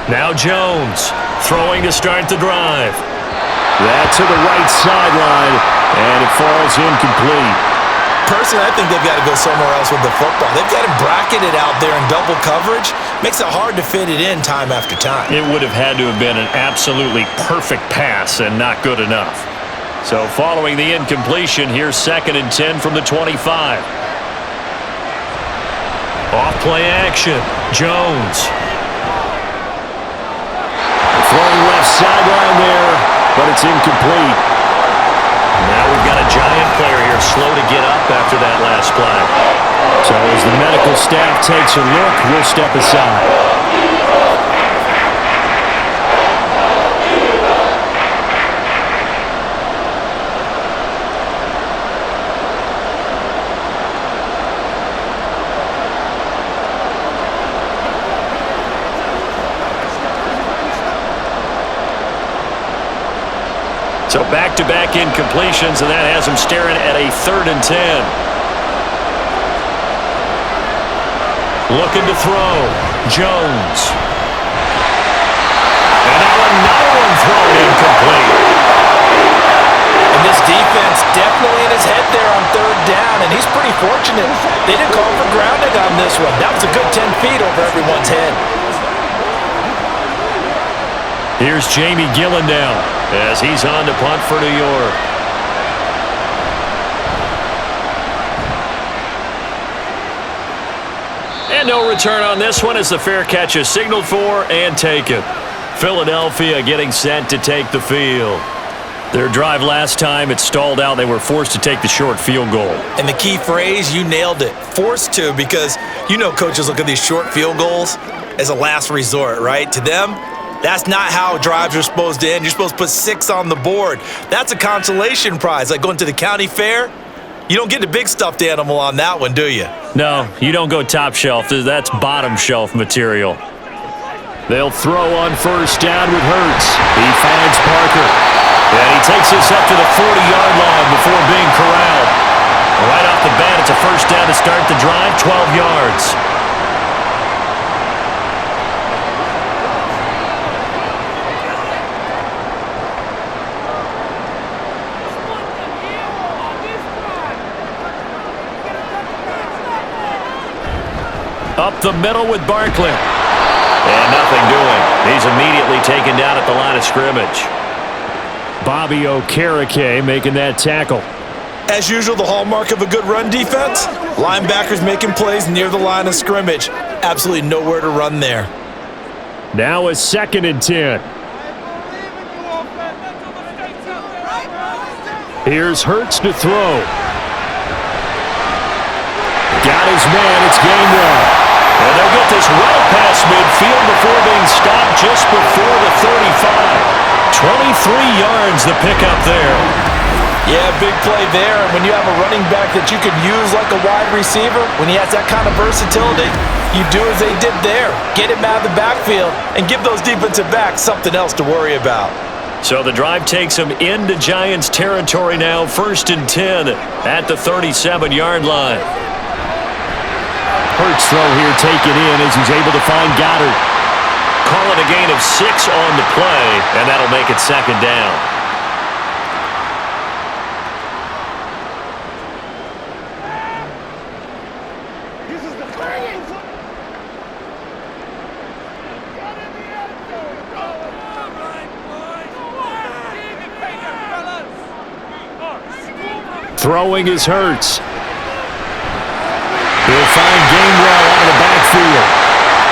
Now Jones, throwing to start the drive. That to the right sideline, and it falls incomplete. Personally, I think they've got to go somewhere else with the football. They've got him bracketed out there in double coverage. Makes it hard to fit it in time after time. It would have had to have been an absolutely perfect pass and not good enough. So following the incompletion, here's 2nd and 10 from the 25. Off play action, Jones. Throwing left sideline there, but it's incomplete. Now we've got a Giant player here slow to get up after that last play. So as the medical staff takes a look, we'll step aside. So back-to-back incompletions, and that has him staring at a 3rd and 10. Looking to throw. Jones. And now another one thrown incomplete. And this defense definitely in his head there on 3rd down, and he's pretty fortunate. They didn't call for grounding on this one. That was a good 10 feet over everyone's head. Here's Jamie Gillendow as he's on to punt for New York. And no return on this one as the fair catch is signaled for and taken. Philadelphia getting set to take the field. Their drive last time, it stalled out. They were forced to take the short field goal. And the key phrase, you nailed it. Forced to, because you know coaches look at these short field goals as a last resort, right? To them, that's not how drives are supposed to end. You're supposed to put 6 on the board. That's a consolation prize, like going to the county fair. You don't get the big stuffed animal on that one, do you? No, you don't go top shelf. That's bottom shelf material. They'll throw on 1st down with Hurts. He finds Parker. And he takes this up to the 40-yard line before being corralled. Right off the bat, it's a 1st down to start the drive, 12 yards. Up the middle with Barkley. And nothing doing. He's immediately taken down at the line of scrimmage. Bobby Okereke making that tackle. As usual, the hallmark of a good run defense, linebackers making plays near the line of scrimmage. Absolutely nowhere to run there. Now a 2nd and 10. Here's Hurts to throw. Got his man, it's game 1. And they'll get this well past midfield before being stopped just before the 35. 23 yards the pickup there. Yeah, big play there. And when you have a running back that you can use like a wide receiver, when he has that kind of versatility, you do as they did there. Get him out of the backfield and give those defensive backs something else to worry about. So the drive takes them into Giants territory now, 1st and 10 at the 37-yard line. Hurts throw here taken in as he's able to find Goddard. Calling a gain of 6 on the play, and that'll make it 2nd down. Throwing is Hurts. He'll find Gainwell out of the backfield.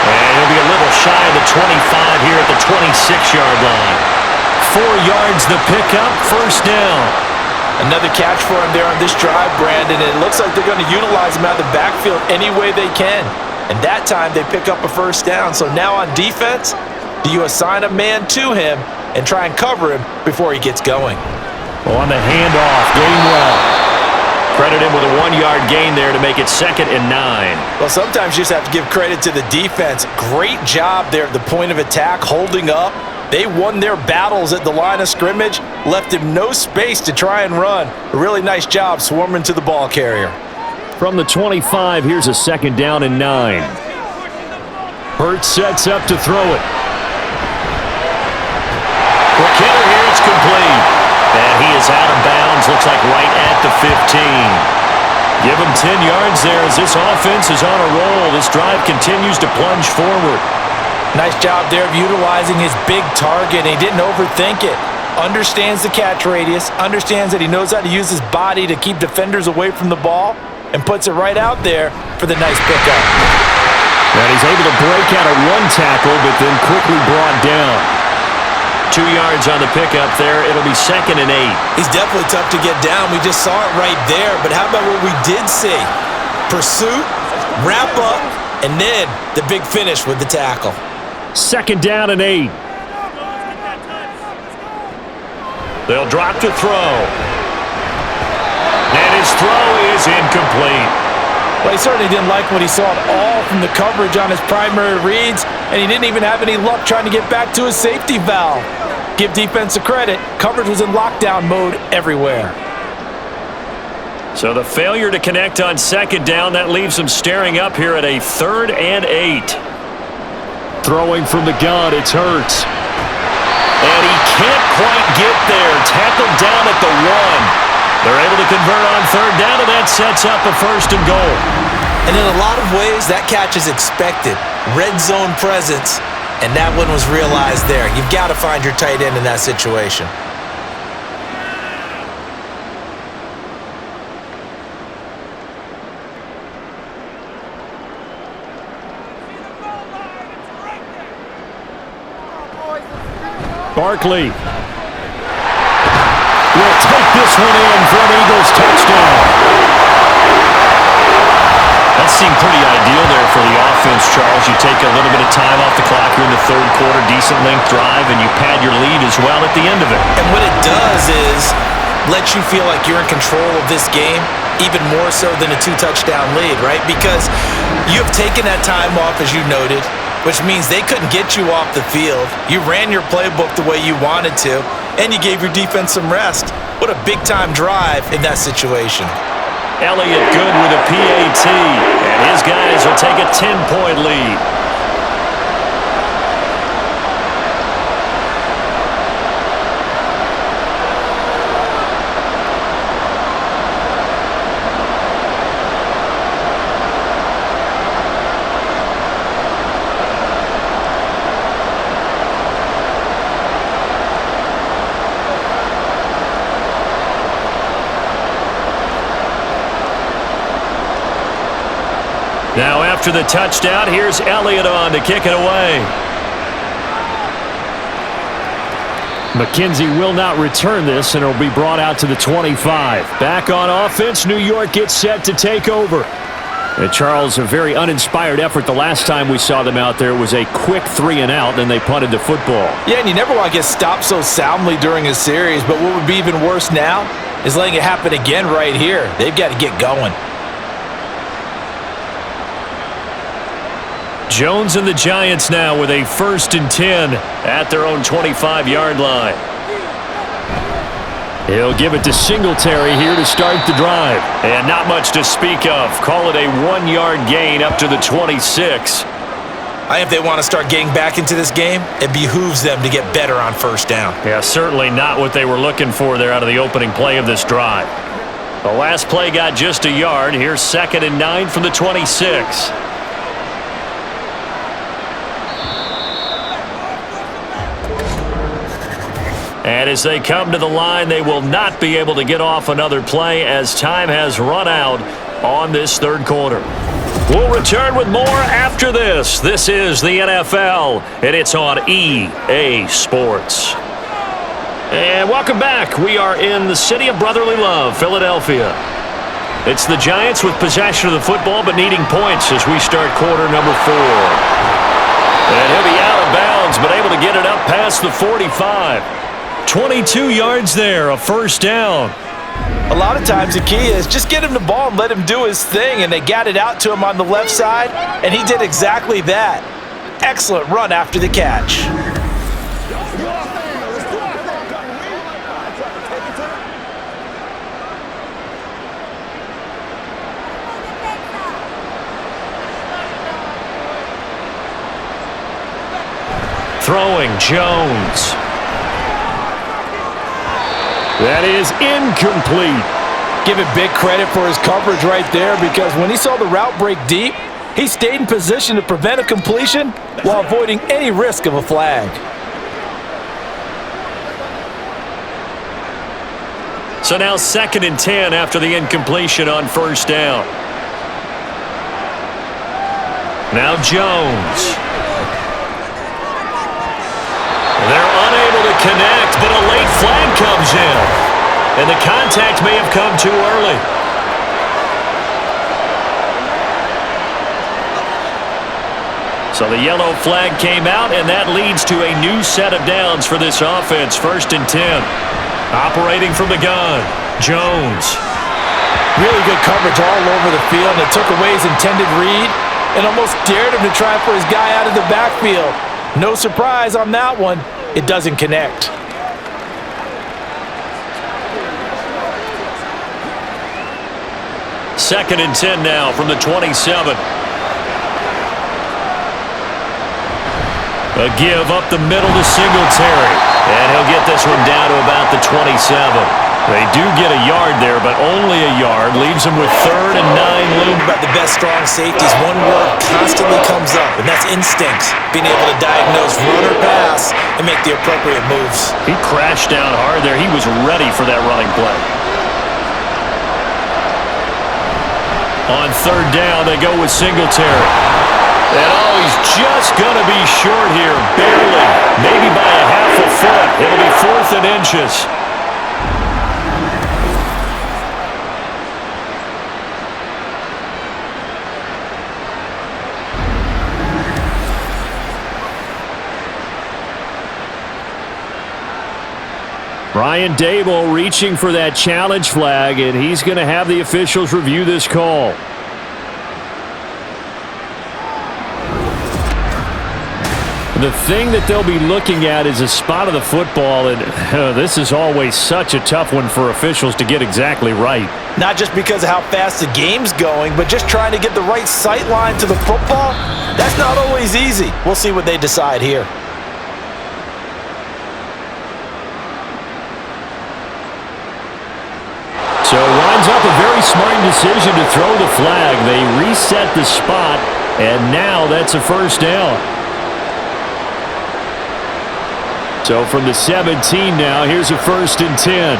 And he'll be a little shy of the 25 here at the 26-yard line. 4 yards the pickup, 1st down. Another catch for him there on this drive, Brandon. And it looks like they're going to utilize him out of the backfield any way they can. And that time they pick up a 1st down. So now on defense, do you assign a man to him and try and cover him before he gets going? On the handoff, Gainwell. Credit him with a 1-yard gain there to make it 2nd and 9. Well, sometimes you just have to give credit to the defense. Great job there at the point of attack, holding up. They won their battles at the line of scrimmage, left him no space to try and run. A really nice job swarming to the ball carrier. From the 25, here's a 2nd down and 9. Hurts sets up to throw it. For Kittle here, it's complete. And he is out of bounds, looks like right at the 15. Give him 10 yards there as this offense is on a roll. This drive continues to plunge forward. Nice job there of utilizing his big target. He didn't overthink it. Understands the catch radius, understands that he knows how to use his body to keep defenders away from the ball, and puts it right out there for the nice pickup. And he's able to break out of 1 tackle, but then quickly brought down. 2 yards on the pickup there. It'll be 2nd and 8. He's definitely tough to get down. We just saw it right there. But how about what we did see? Pursuit, wrap up, and then the big finish with the tackle. 2nd down and 8. They'll drop to throw. And his throw is incomplete. Well, he certainly didn't like what he saw at all from the coverage on his primary reads, and he didn't even have any luck trying to get back to his safety valve. Give defense a credit. Coverage was in lockdown mode everywhere. So the failure to connect on 2nd down, that leaves him staring up here at a 3rd and 8. Throwing from the gun, it's Hurts. And he can't quite get there. Tackled down at the 1. They're able to convert on 3rd down, and that sets up a 1st and goal. And in a lot of ways, that catch is expected. Red zone presence, and that one was realized there. You've got to find your tight end in that situation. Barkley will take this one in for an Eagles touchdown. That seemed pretty ideal there for the offense, Charles. You take a little bit of time off the clock here in the 3rd quarter, decent length drive, and you pad your lead as well at the end of it. And what it does is let you feel like you're in control of this game, even more so than a 2-touchdown lead, right? Because you have taken that time off, as you noted, which means they couldn't get you off the field. You ran your playbook the way you wanted to, and you gave your defense some rest. What a big-time drive in that situation. Elliott good with a PAT, and his guys will take a 10-point lead. Now after the touchdown, here's Elliott on to kick it away. McKenzie will not return this, and it'll be brought out to the 25. Back on offense, New York gets set to take over. And Charles, a very uninspired effort the last time we saw them out there. It was a quick 3-and-out, and they punted the football. Yeah, and you never want to get stopped so soundly during a series, but what would be even worse now is letting it happen again right here. They've got to get going. Jones and the Giants now with a 1st and 10 at their own 25-yard line. He'll give it to Singletary here to start the drive. And not much to speak of. Call it a 1-yard gain up to the 26. If they want to start getting back into this game, it behooves them to get better on 1st down. Yeah, certainly not what they were looking for there out of the opening play of this drive. The last play got just a yard. Here's 2nd and 9 from the 26. And as they come to the line, they will not be able to get off another play as time has run out on this 3rd quarter. We'll return with more after this. This is the NFL, and it's on EA Sports. And welcome back. We are in the city of brotherly love, Philadelphia. It's the Giants with possession of the football but needing points as we start quarter number 4. And he'll be out of bounds but able to get it up past the 45. 22 yards there, a 1st down. A lot of times the key is just get him the ball and let him do his thing, and they got it out to him on the left side, and he did exactly that. Excellent run after the catch. Throwing Jones. That is incomplete. Give it big credit for his coverage right there, because when he saw the route break deep, he stayed in position to prevent a completion while avoiding any risk of a flag. So now 2nd and 10 after the incompletion on 1st down. Now Jones. They're unable to connect, but a late flag comes in. And the contact may have come too early. So the yellow flag came out, and that leads to a new set of downs for this offense. 1st and 10. Operating from the gun, Jones. Really good coverage all over the field, and it took away his intended read and almost dared him to try for his guy out of the backfield. No surprise on that one. It doesn't connect. Second and 10 now from the 27. A give up the middle to Singletary. And he'll get this one down to about the 27. They do get a yard there, but only a yard. Leaves them with 3rd and 9 loom. About the best strong safeties, one word constantly comes up, and that's instincts. Being able to diagnose run or pass and make the appropriate moves. He crashed down hard there. He was ready for that running play. On 3rd down, they go with Singletary. And he's just going to be short here, barely. Maybe by a half a foot. It'll be 4th and inches. Brian Dable reaching for that challenge flag, and he's going to have the officials review this call. The thing that they'll be looking at is a spot of the football, and this is always such a tough one for officials to get exactly right. Not just because of how fast the game's going, but just trying to get the right sight line to the football. That's not always easy. We'll see what they decide here. So it winds up a very smart decision to throw the flag. They reset the spot, and now that's a 1st down. So from the 17 now, here's a 1st and 10.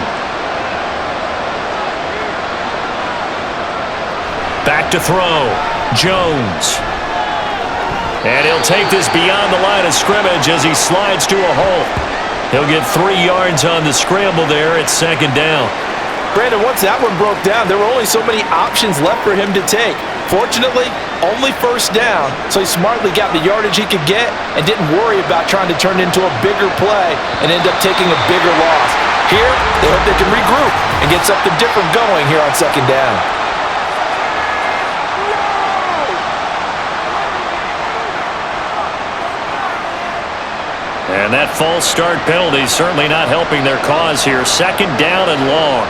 Back to throw. Jones. And he'll take this beyond the line of scrimmage as he slides to a hole. He'll get 3 yards on the scramble there at 2nd down. Brandon, once that one broke down, there were only so many options left for him to take. Fortunately, only 1st down, so he smartly got the yardage he could get and didn't worry about trying to turn it into a bigger play and end up taking a bigger loss. Here, they hope they can regroup. and get something different going here on second down. And that false start penalty certainly not helping their cause here. Second down and long.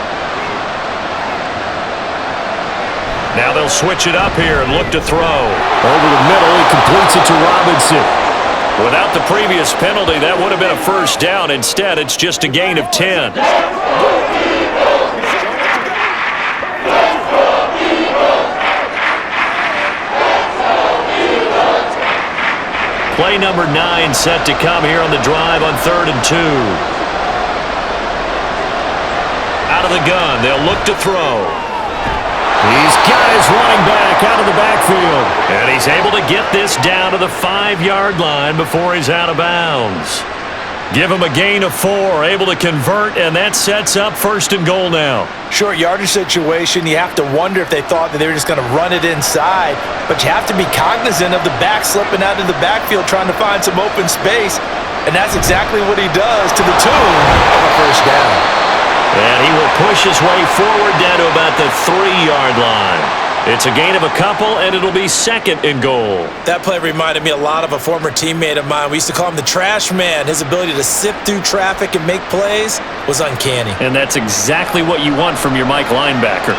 Now they'll switch it up here and look to throw. Over the middle, he completes it to Robinson. Without the previous penalty, that would have been a first down. Instead, it's just a gain of 10. Play number 9 set to come here on the drive on 3rd and 2. Out of the gun, they'll look to throw. He's got his running back out of the backfield. And he's able to get this down to the 5-yard line before he's out of bounds. Give him a gain of 4, able to convert, and that sets up 1st and goal now. Short yardage situation, you have to wonder if they thought that they were just going to run it inside, but you have to be cognizant of the back slipping out of the backfield trying to find some open space, and that's exactly what he does to the tune of a first down. And he will push his way forward down to about the 3-yard line. It's a gain of a couple, and it'll be 2nd and goal. That play reminded me a lot of a former teammate of mine. We used to call him the trash man. His ability to sift through traffic and make plays was uncanny. And that's exactly what you want from your Mike linebacker.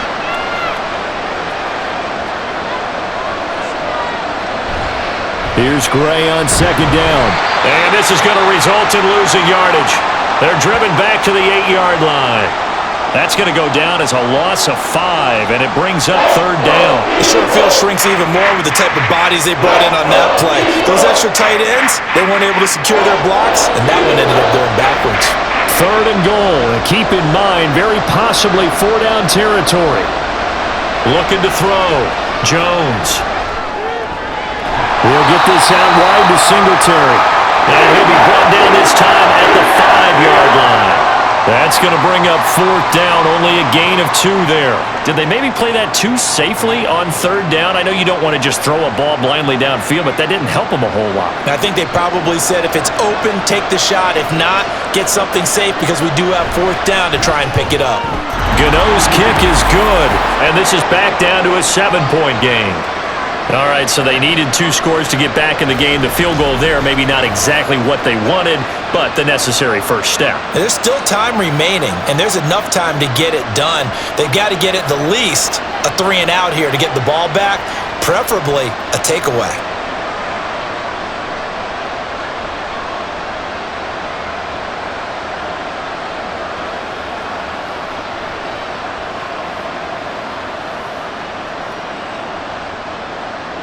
Here's Gray on 2nd down. And this is going to result in losing yardage. They're driven back to the 8-yard line. That's going to go down as a loss of 5, and it brings up 3rd down. The short field shrinks even more with the type of bodies they brought in on that play. Those extra tight ends, they weren't able to secure their blocks, and that one ended up going backwards. 3rd and goal, and keep in mind, very possibly 4-down territory. Looking to throw. Jones. We'll get this out wide to Singletary. And he'll be brought down this time at the 5-yard line. That's going to bring up 4th down, only a gain of 2 there. Did they maybe play that too safely on 3rd down? I know you don't want to just throw a ball blindly downfield, but that didn't help them a whole lot. I think they probably said if it's open, take the shot. If not, get something safe because we do have 4th down to try and pick it up. Gano's kick is good, and this is back down to a 7-point game. All right, so they needed 2 scores to get back in the game. The field goal there, maybe not exactly what they wanted, but the necessary first step. There's still time remaining, and there's enough time to get it done. They've got to get at the least a 3-and-out here to get the ball back, preferably a takeaway.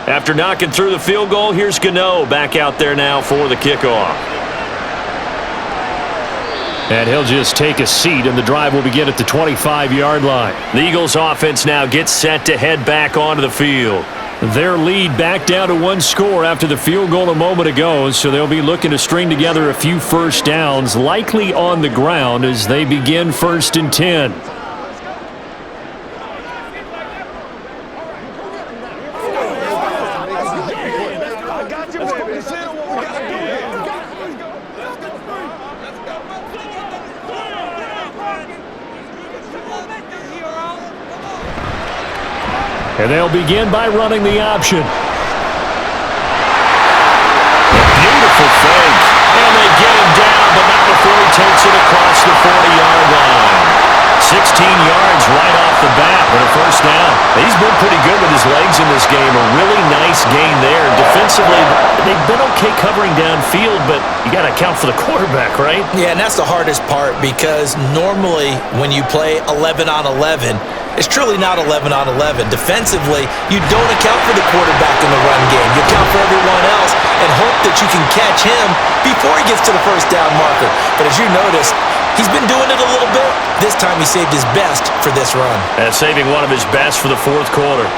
After knocking through the field goal, here's Gano back out there now for the kickoff. And he'll just take a seat, and the drive will begin at the 25-yard line. The Eagles offense now gets set to head back onto the field. Their lead back down to 1 score after the field goal a moment ago, so they'll be looking to string together a few first downs, likely on the ground as they begin 1st and 10. And they'll begin by running the option. Beautiful fake. And they get him down, but not before he takes it across the 40-yard line. 16 yards right off the bat, but a first down. He's been pretty good with his legs in this game. A really nice gain there. Defensively, they've been okay covering downfield, but you got to account for the quarterback, right? Yeah, and that's the hardest part because normally when you play 11 on 11, it's truly not 11 on 11. Defensively, you don't account for the quarterback in the run game. You account for everyone else and hope that you can catch him before he gets to the first down marker. But as you noticed, he's been doing it a little bit. This time he saved his best for this run. And saving one of his best for the 4th quarter.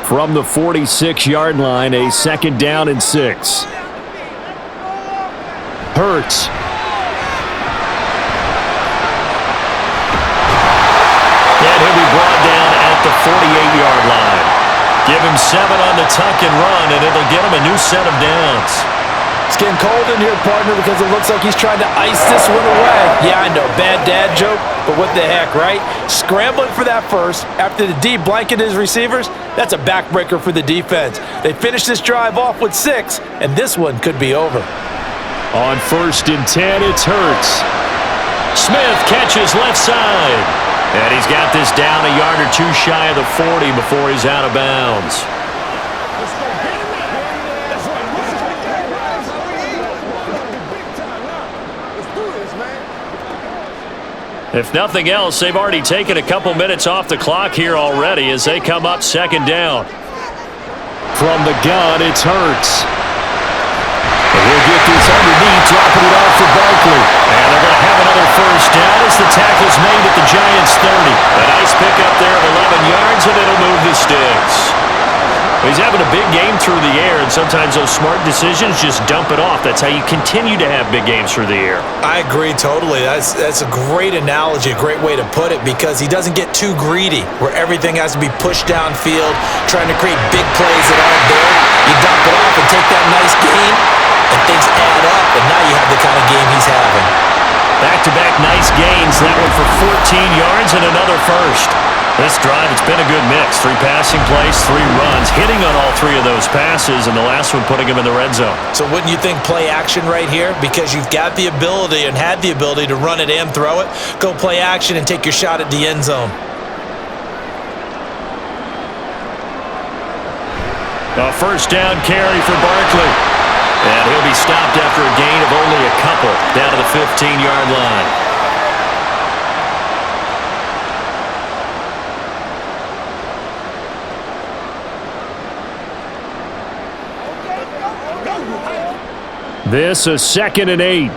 From the 46-yard line, a 2nd down and 6. Hurts. And he'll be brought down at the 48-yard line. Give him 7 on the tuck and run, and it'll get him a new set of downs. It's getting cold in here, partner, because it looks like he's trying to ice this one away. Yeah, I know, bad dad joke, but what the heck, right? Scrambling for that first after the D blanketed his receivers, that's a backbreaker for the defense. They finished this drive off with 6, and this one could be over. On 1st and 10, it's Hurts. Smith catches left side. And he's got this down a yard or two shy of the 40 before he's out of bounds. If nothing else, they've already taken a couple minutes off the clock here already as they come up 2nd down. From the gun, it's Hurts. He'll get this underneath, dropping it off for Barkley. And they're going to have another 1st down as the tackle's made at the Giants' 30. A nice pickup there of 11 yards, and it'll move the sticks. He's having a big game through the air, and sometimes those smart decisions just dump it off. That's how you continue to have big games through the air. I agree totally. That's a great analogy, a great way to put it, because he doesn't get too greedy where everything has to be pushed downfield, trying to create big plays that aren't there. You dump it off and take that nice gain, and things add up, and now you have the kind of game he's having. Back-to-back nice gains. That one for 14 yards and another 1st. This drive, it's been a good mix. 3 passing plays, 3 runs, hitting on all 3 of those passes, and the last one putting him in the red zone. So wouldn't you think play action right here? Because you've got the ability and had the ability to run it and throw it. Go play action and take your shot at the end zone. A 1st down carry for Barkley. And he'll be stopped after a gain of only a couple down to the 15-yard line. This is 2nd and 8.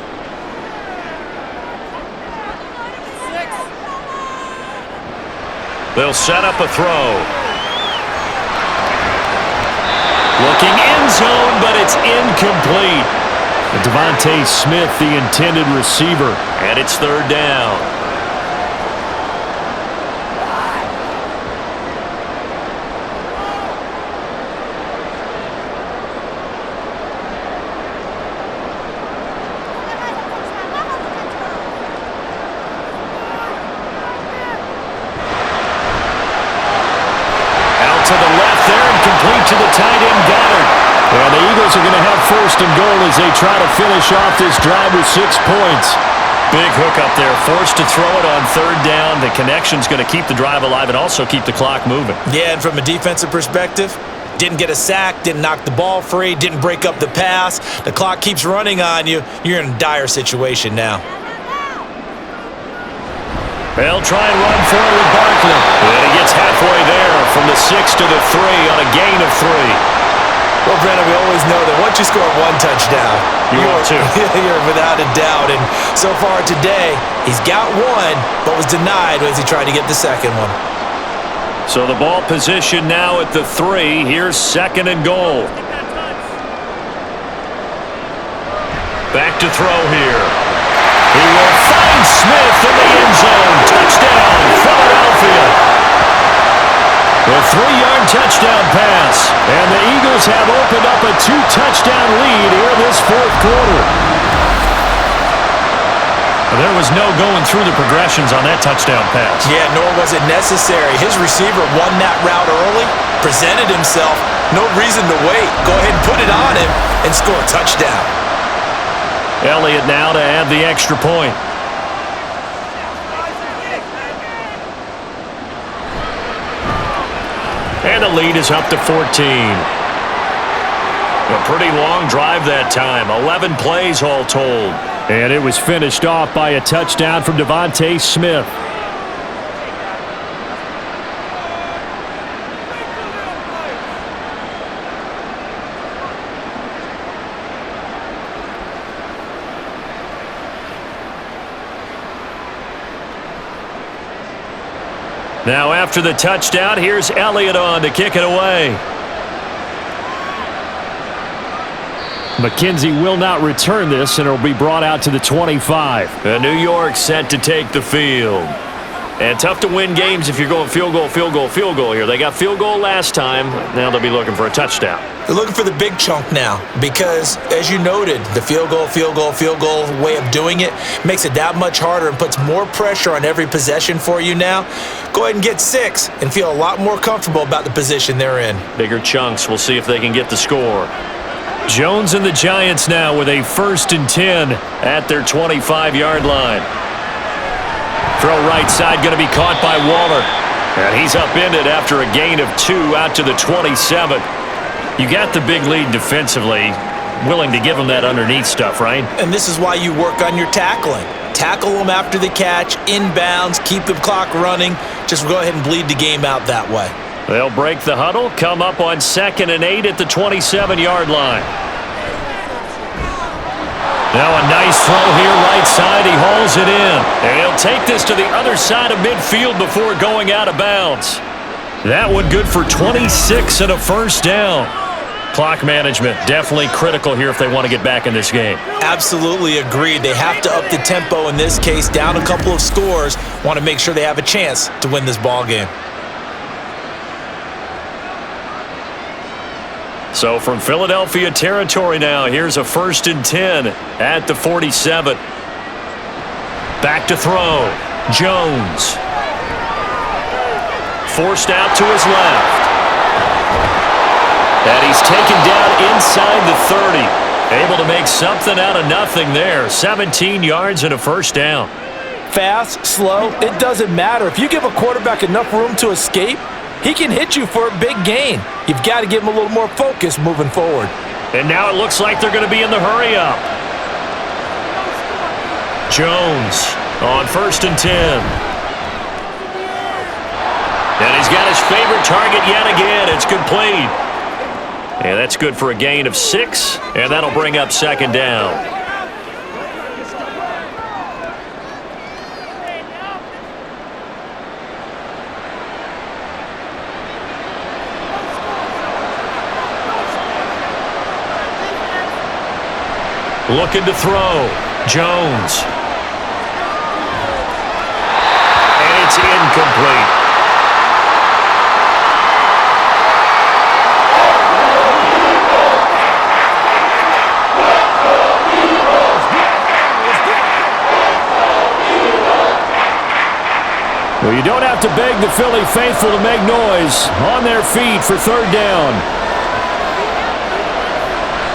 They'll set up a throw. Looking end zone, but it's incomplete. Devontae Smith, the intended receiver, and it's 3rd down. To the left there and complete to the tight end Goddard. And the Eagles are going to have 1st and goal as they try to finish off this drive with 6 points. Big hook up there, forced to throw it on 3rd down. The connection's going to keep the drive alive and also keep the clock moving. Yeah, and from a defensive perspective, didn't get a sack, didn't knock the ball free, didn't break up the pass. The clock keeps running on you. You're in a dire situation now. They'll try and run for it with Barkley. And he gets halfway there from the 6 to the 3 on a gain of 3. Well, Brandon, we always know that once you score 1 touchdown, you're without a doubt. And so far today, he's got 1, but was denied as he tried to get the 2nd one. So the ball position now at the 3. Here's 2nd and goal. Back to throw here. He will find Smith in the end zone. Touchdown, Philadelphia. A 3-yard touchdown pass. And the Eagles have opened up a 2-touchdown lead here in this 4th quarter. There was no going through the progressions on that touchdown pass. Yeah, nor was it necessary. His receiver won that route early, presented himself. No reason to wait. Go ahead and put it on him and score a touchdown. Elliott now to add the extra point. And the lead is up to 14. A pretty long drive that time. 11 plays all told. And it was finished off by a touchdown from Devontae Smith. Now after the touchdown, here's Elliott on to kick it away. McKenzie will not return this, and it will be brought out to the 25. And New York set to take the field. And tough to win games if you're going field goal, field goal, field goal here. They got field goal last time. Now they'll be looking for a touchdown. They're looking for the big chunk now because, as you noted, the field goal way of doing it makes it that much harder and puts more pressure on every possession for you now. Go ahead and get 6 and feel a lot more comfortable about the position they're in. Bigger chunks. We'll see if they can get the score. Jones and the Giants now with a 1st and 10 at their 25-yard line. Throw right side going to be caught by Waller. And he's upended after a gain of 2 out to the 27. You got the big lead defensively. Willing to give them that underneath stuff, right? And this is why you work on your tackling. Tackle them after the catch, inbounds, keep the clock running. Just go ahead and bleed the game out that way. They'll break the huddle, come up on 2nd and 8 at the 27-yard line. Now a nice throw here, right side. He hauls it in. And he'll take this to the other side of midfield before going out of bounds. That one good for 26 and a 1st down. Clock management definitely critical here if they want to get back in this game. Absolutely agreed. They have to up the tempo in this case, down a couple of scores. Want to make sure they have a chance to win this ball game. So from Philadelphia territory now, here's a 1st and 10 at the 47. Back to throw. Jones. Forced out to his left. And he's taken down inside the 30. Able to make something out of nothing there. 17 yards and a 1st down. Fast, slow, it doesn't matter. If you give a quarterback enough room to escape, he can hit you for a big gain. You've got to give him a little more focus moving forward. And now it looks like they're going to be in the hurry-up. Jones on 1st and 10. And he's got his favorite target yet again. It's complete. And that's good for a gain of 6, and that'll bring up 2nd down. Looking to throw. Jones. And it's incomplete. Well, you don't have to beg the Philly faithful to make noise. On their feet for 3rd down.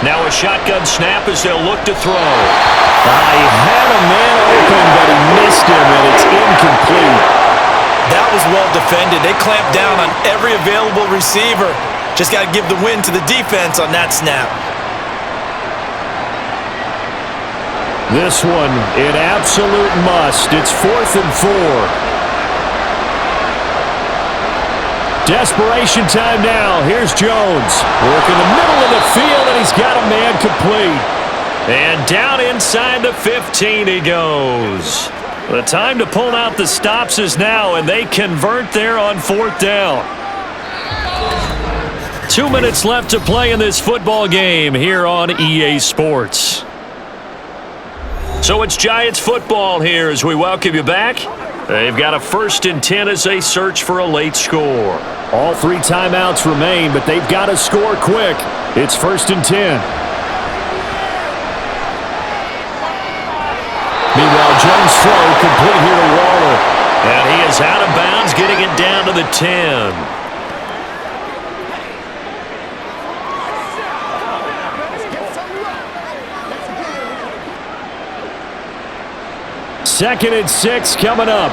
Now a shotgun snap as they'll look to throw. He had a man open, but he missed him, and it's incomplete. That was well defended. They clamped down on every available receiver. Just got to give the win to the defense on that snap. This one, an absolute must. It's 4th and 4. Desperation time now. Here's Jones. Working the middle of the field, and he's got a man complete. And down inside the 15 he goes. The time to pull out the stops is now, and they convert there on 4th down. 2 minutes left to play in this football game here on EA Sports. So it's Giants football here as we welcome you back. They've got a 1st and 10 as they search for a late score. All 3 timeouts remain, but they've got to score quick. It's 1st and 10. Meanwhile, Jones' throw complete here to Waller. And he is out of bounds, getting it down to the 10. Second and 6 coming up.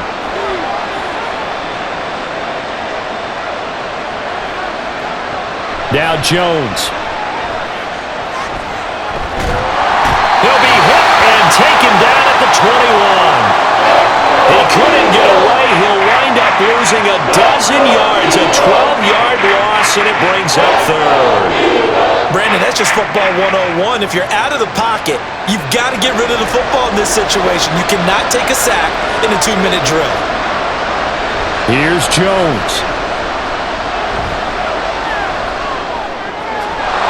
Now Jones. He'll be hit and taken down at the 21. He couldn't get away. He'll wind up losing a dozen yards, a 12-yard loss, and it brings up 3rd. Brandon, that's just football 101. If you're out of the pocket, you've got to get rid of the football in this situation. You cannot take a sack in a 2-minute drill. Here's Jones.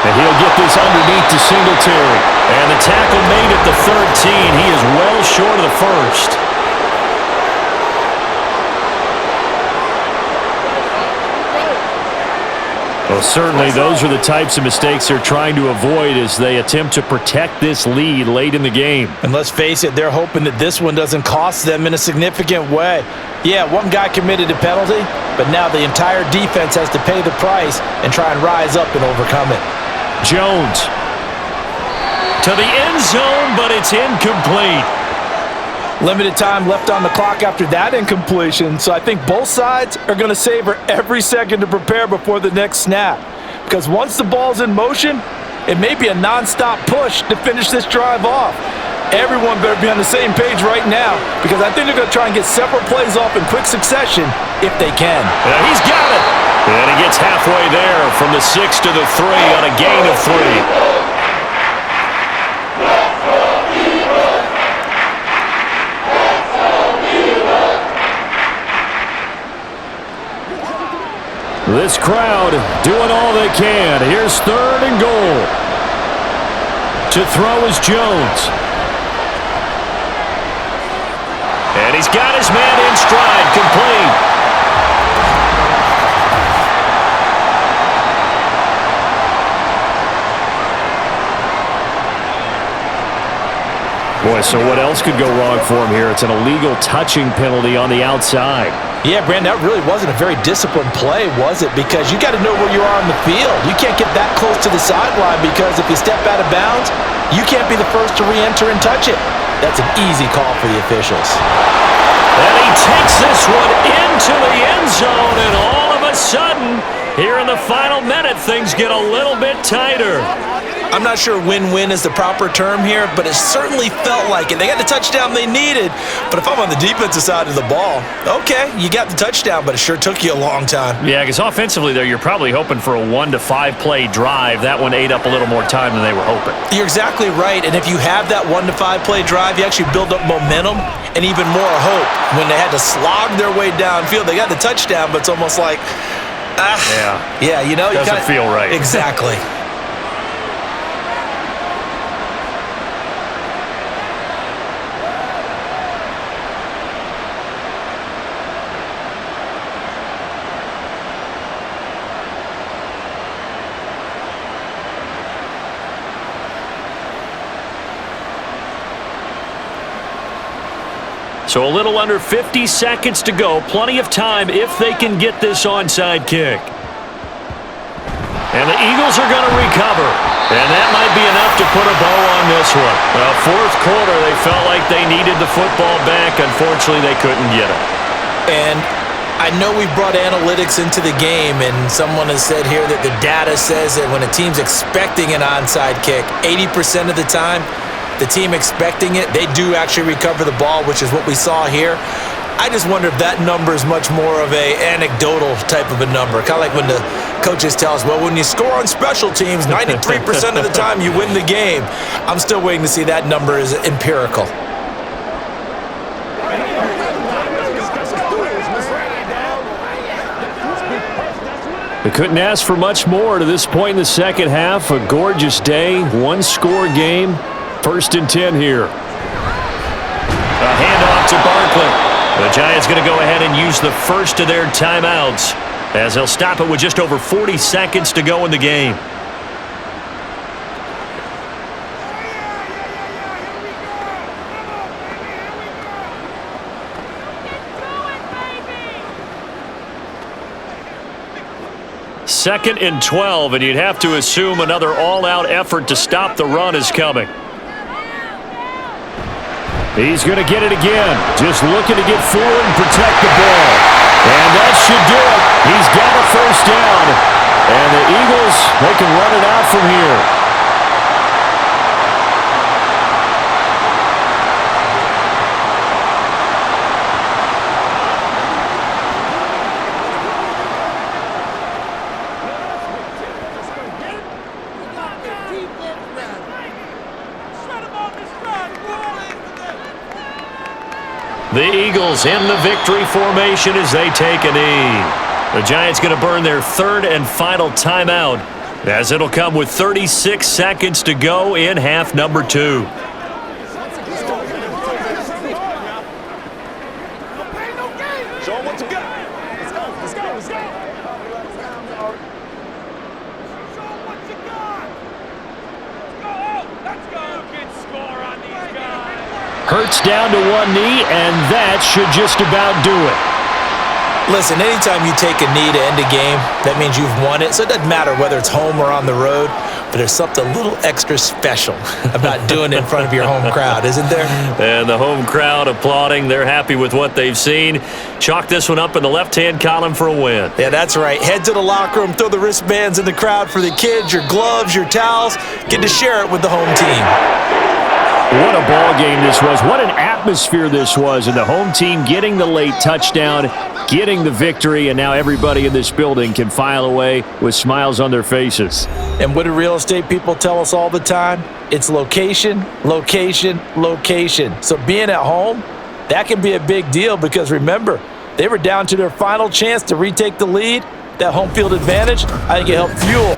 And he'll get this underneath to Singletary. And the tackle made at the 13. He is well short of the 1st. Well, certainly those are the types of mistakes they're trying to avoid as they attempt to protect this lead late in the game. And let's face it, they're hoping that this one doesn't cost them in a significant way. Yeah, one guy committed a penalty, but now the entire defense has to pay the price and try and rise up and overcome it. Jones to the end zone, but it's incomplete. Limited time left on the clock after that incompletion, so I think both sides are going to savor every second to prepare before the next snap. Because once the ball's in motion, it may be a non-stop push to finish this drive off. Everyone better be on the same page right now, because I think they're going to try and get several plays off in quick succession if they can. He's got it. And he gets halfway there from the 6 to the 3 on a gain of 3. This crowd doing all they can. Here's 3rd and goal. To throw is Jones. And he's got his man in stride, complete. Boy, so what else could go wrong for him here? It's an illegal touching penalty on the outside. Yeah, Brandon, that really wasn't a very disciplined play, was it? Because you got to know where you are on the field. You can't get that close to the sideline because if you step out of bounds, you can't be the first to re-enter and touch it. That's an easy call for the officials. And he takes this one into the end zone, and all of a sudden, here in the final minute, things get a little bit tighter. I'm not sure win-win is the proper term here, but it certainly felt like it. They got the touchdown they needed, but if I'm on the defensive side of the ball, okay, you got the touchdown, but it sure took you a long time. Yeah, because offensively there, you're probably hoping for a 1 to 5 play drive. That one ate up a little more time than they were hoping. You're exactly right, and if you have that 1 to 5 play drive, you actually build up momentum and even more hope. When they had to slog their way downfield, they got the touchdown, but it's almost like, yeah, you know, doesn't feel right. Exactly. So a little under 50 seconds to go. Plenty of time if they can get this onside kick. And the Eagles are going to recover. And that might be enough to put a bow on this one. Well, 4th quarter, they felt like they needed the football back. Unfortunately, they couldn't get it. And I know we brought analytics into the game, and someone has said here that the data says that when a team's expecting an onside kick, 80% of the time, the team expecting it, they do actually recover the ball, which is what we saw here. I just wonder if that number is much more of a anecdotal type of a number. Kind of like when the coaches tell us, well, when you score on special teams, 93% of the time you win the game. I'm still waiting to see that number is empirical. They couldn't ask for much more to this point in the second half. A gorgeous day, 1-score game. 1st and 10 here. A handoff to Barkley. The Giants going to go ahead and use the first of their timeouts as they'll stop it with just over 40 seconds to go in the game. Second and 12, and you'd have to assume another all-out effort to stop the run is coming. He's going to get it again. Just looking to get forward and protect the ball. And that should do it. He's got a 1st down. And the Eagles, they can run it out from here. The Eagles in the victory formation as they take a knee. The Giants going to burn their 3rd and final timeout as it'll come with 36 seconds to go in half number 2. Hurts down to one knee, and that should just about do it. Listen, anytime you take a knee to end a game, that means you've won it. So it doesn't matter whether it's home or on the road, but there's something a little extra special about doing it in front of your home crowd, isn't there? And the home crowd applauding. They're happy with what they've seen. Chalk this one up in the left-hand column for a win. Yeah, that's right. Head to the locker room, throw the wristbands in the crowd for the kids, your gloves, your towels. Get to share it with the home team. What a ball game this was. What an atmosphere this was. And the home team getting the late touchdown, getting the victory, and now everybody in this building can file away with smiles on their faces. And what do real estate people tell us all the time? It's location, location, location. So being at home, that can be a big deal because remember, they were down to their final chance to retake the lead. That home field advantage, I think it helped fuel